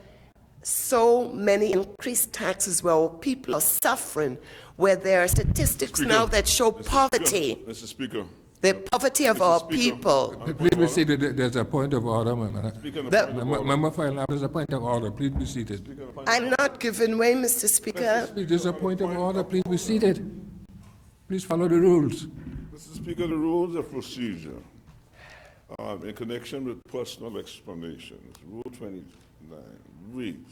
[SPEAKER 4] so many increased taxes, where people are suffering, where there are statistics now that show poverty,
[SPEAKER 3] Mr. Speaker.
[SPEAKER 4] the poverty of our people.
[SPEAKER 2] Please be seated. There's a point of order, Member.
[SPEAKER 3] Speaker,
[SPEAKER 2] Member File, there's a point of order. Please be seated.
[SPEAKER 4] I'm not giving way, Mr. Speaker.
[SPEAKER 2] There's a point of order. Please be seated. Please follow the rules.
[SPEAKER 3] Mr. Speaker, the rules of procedure in connection with personal explanations, Rule 29 reads,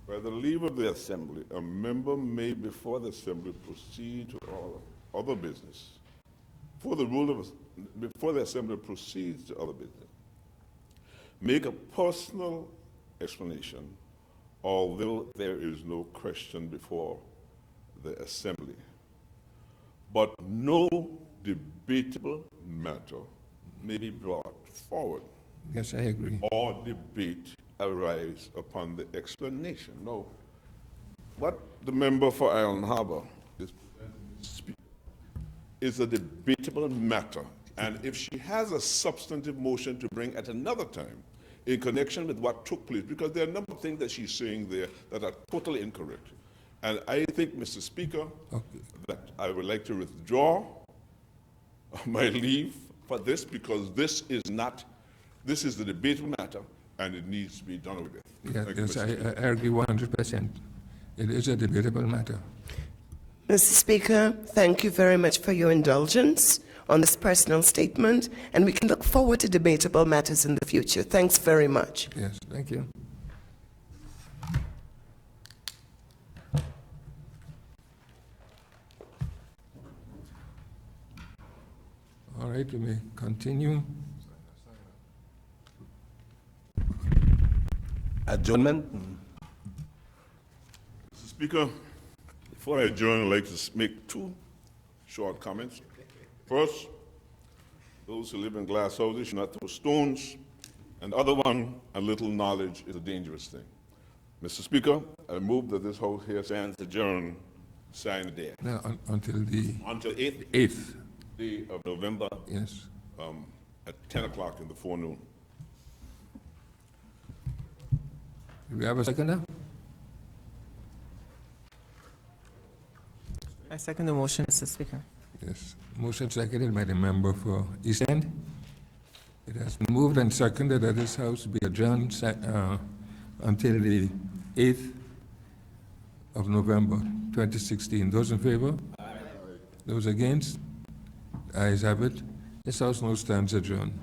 [SPEAKER 3] by the leave of the Assembly, a member may, before the Assembly, proceed to all other business. Before the Assembly proceeds to other business, make a personal explanation, although there is no question before the Assembly. But no debatable matter may be brought forward.
[SPEAKER 2] Yes, I agree.
[SPEAKER 3] Or debate arise upon the explanation. No. What the member for Island Harbor is a debatable matter. And if she has a substantive motion to bring at another time in connection with what took place, because there are a number of things that she's saying there that are totally incorrect. And I think, Mr. Speaker, that I would like to withdraw my leave for this, because this is the debatable matter, and it needs to be done with.
[SPEAKER 2] Yes, I agree 100%. It is a debatable matter.
[SPEAKER 4] Mr. Speaker, thank you very much for your indulgence on this personal statement, and we can look forward to debatable matters in the future. Thanks very much.
[SPEAKER 2] Yes, thank you. All right, we may continue.
[SPEAKER 5] Adjournment.
[SPEAKER 3] Mr. Speaker, before I adjourn, I'd like to make two short comments. First, those who live in glass houses should not throw stones. And the other one, a little knowledge is a dangerous thing. Mr. Speaker, I move that this House here stands adjourned, sign the day,
[SPEAKER 2] Now, until the
[SPEAKER 3] until 8th
[SPEAKER 2] 8th,
[SPEAKER 3] day of November
[SPEAKER 2] yes.
[SPEAKER 3] at 10 o'clock in the forenoon.
[SPEAKER 2] Do we have a second now?
[SPEAKER 6] I second the motion, Mr. Speaker.
[SPEAKER 2] Yes. Motion seconded by the member for East End. It has been moved and seconded that this House be adjourned until the 8th of November, 2016. Those in favor? Aye. Those against? Ayes have it. This House now stands adjourned.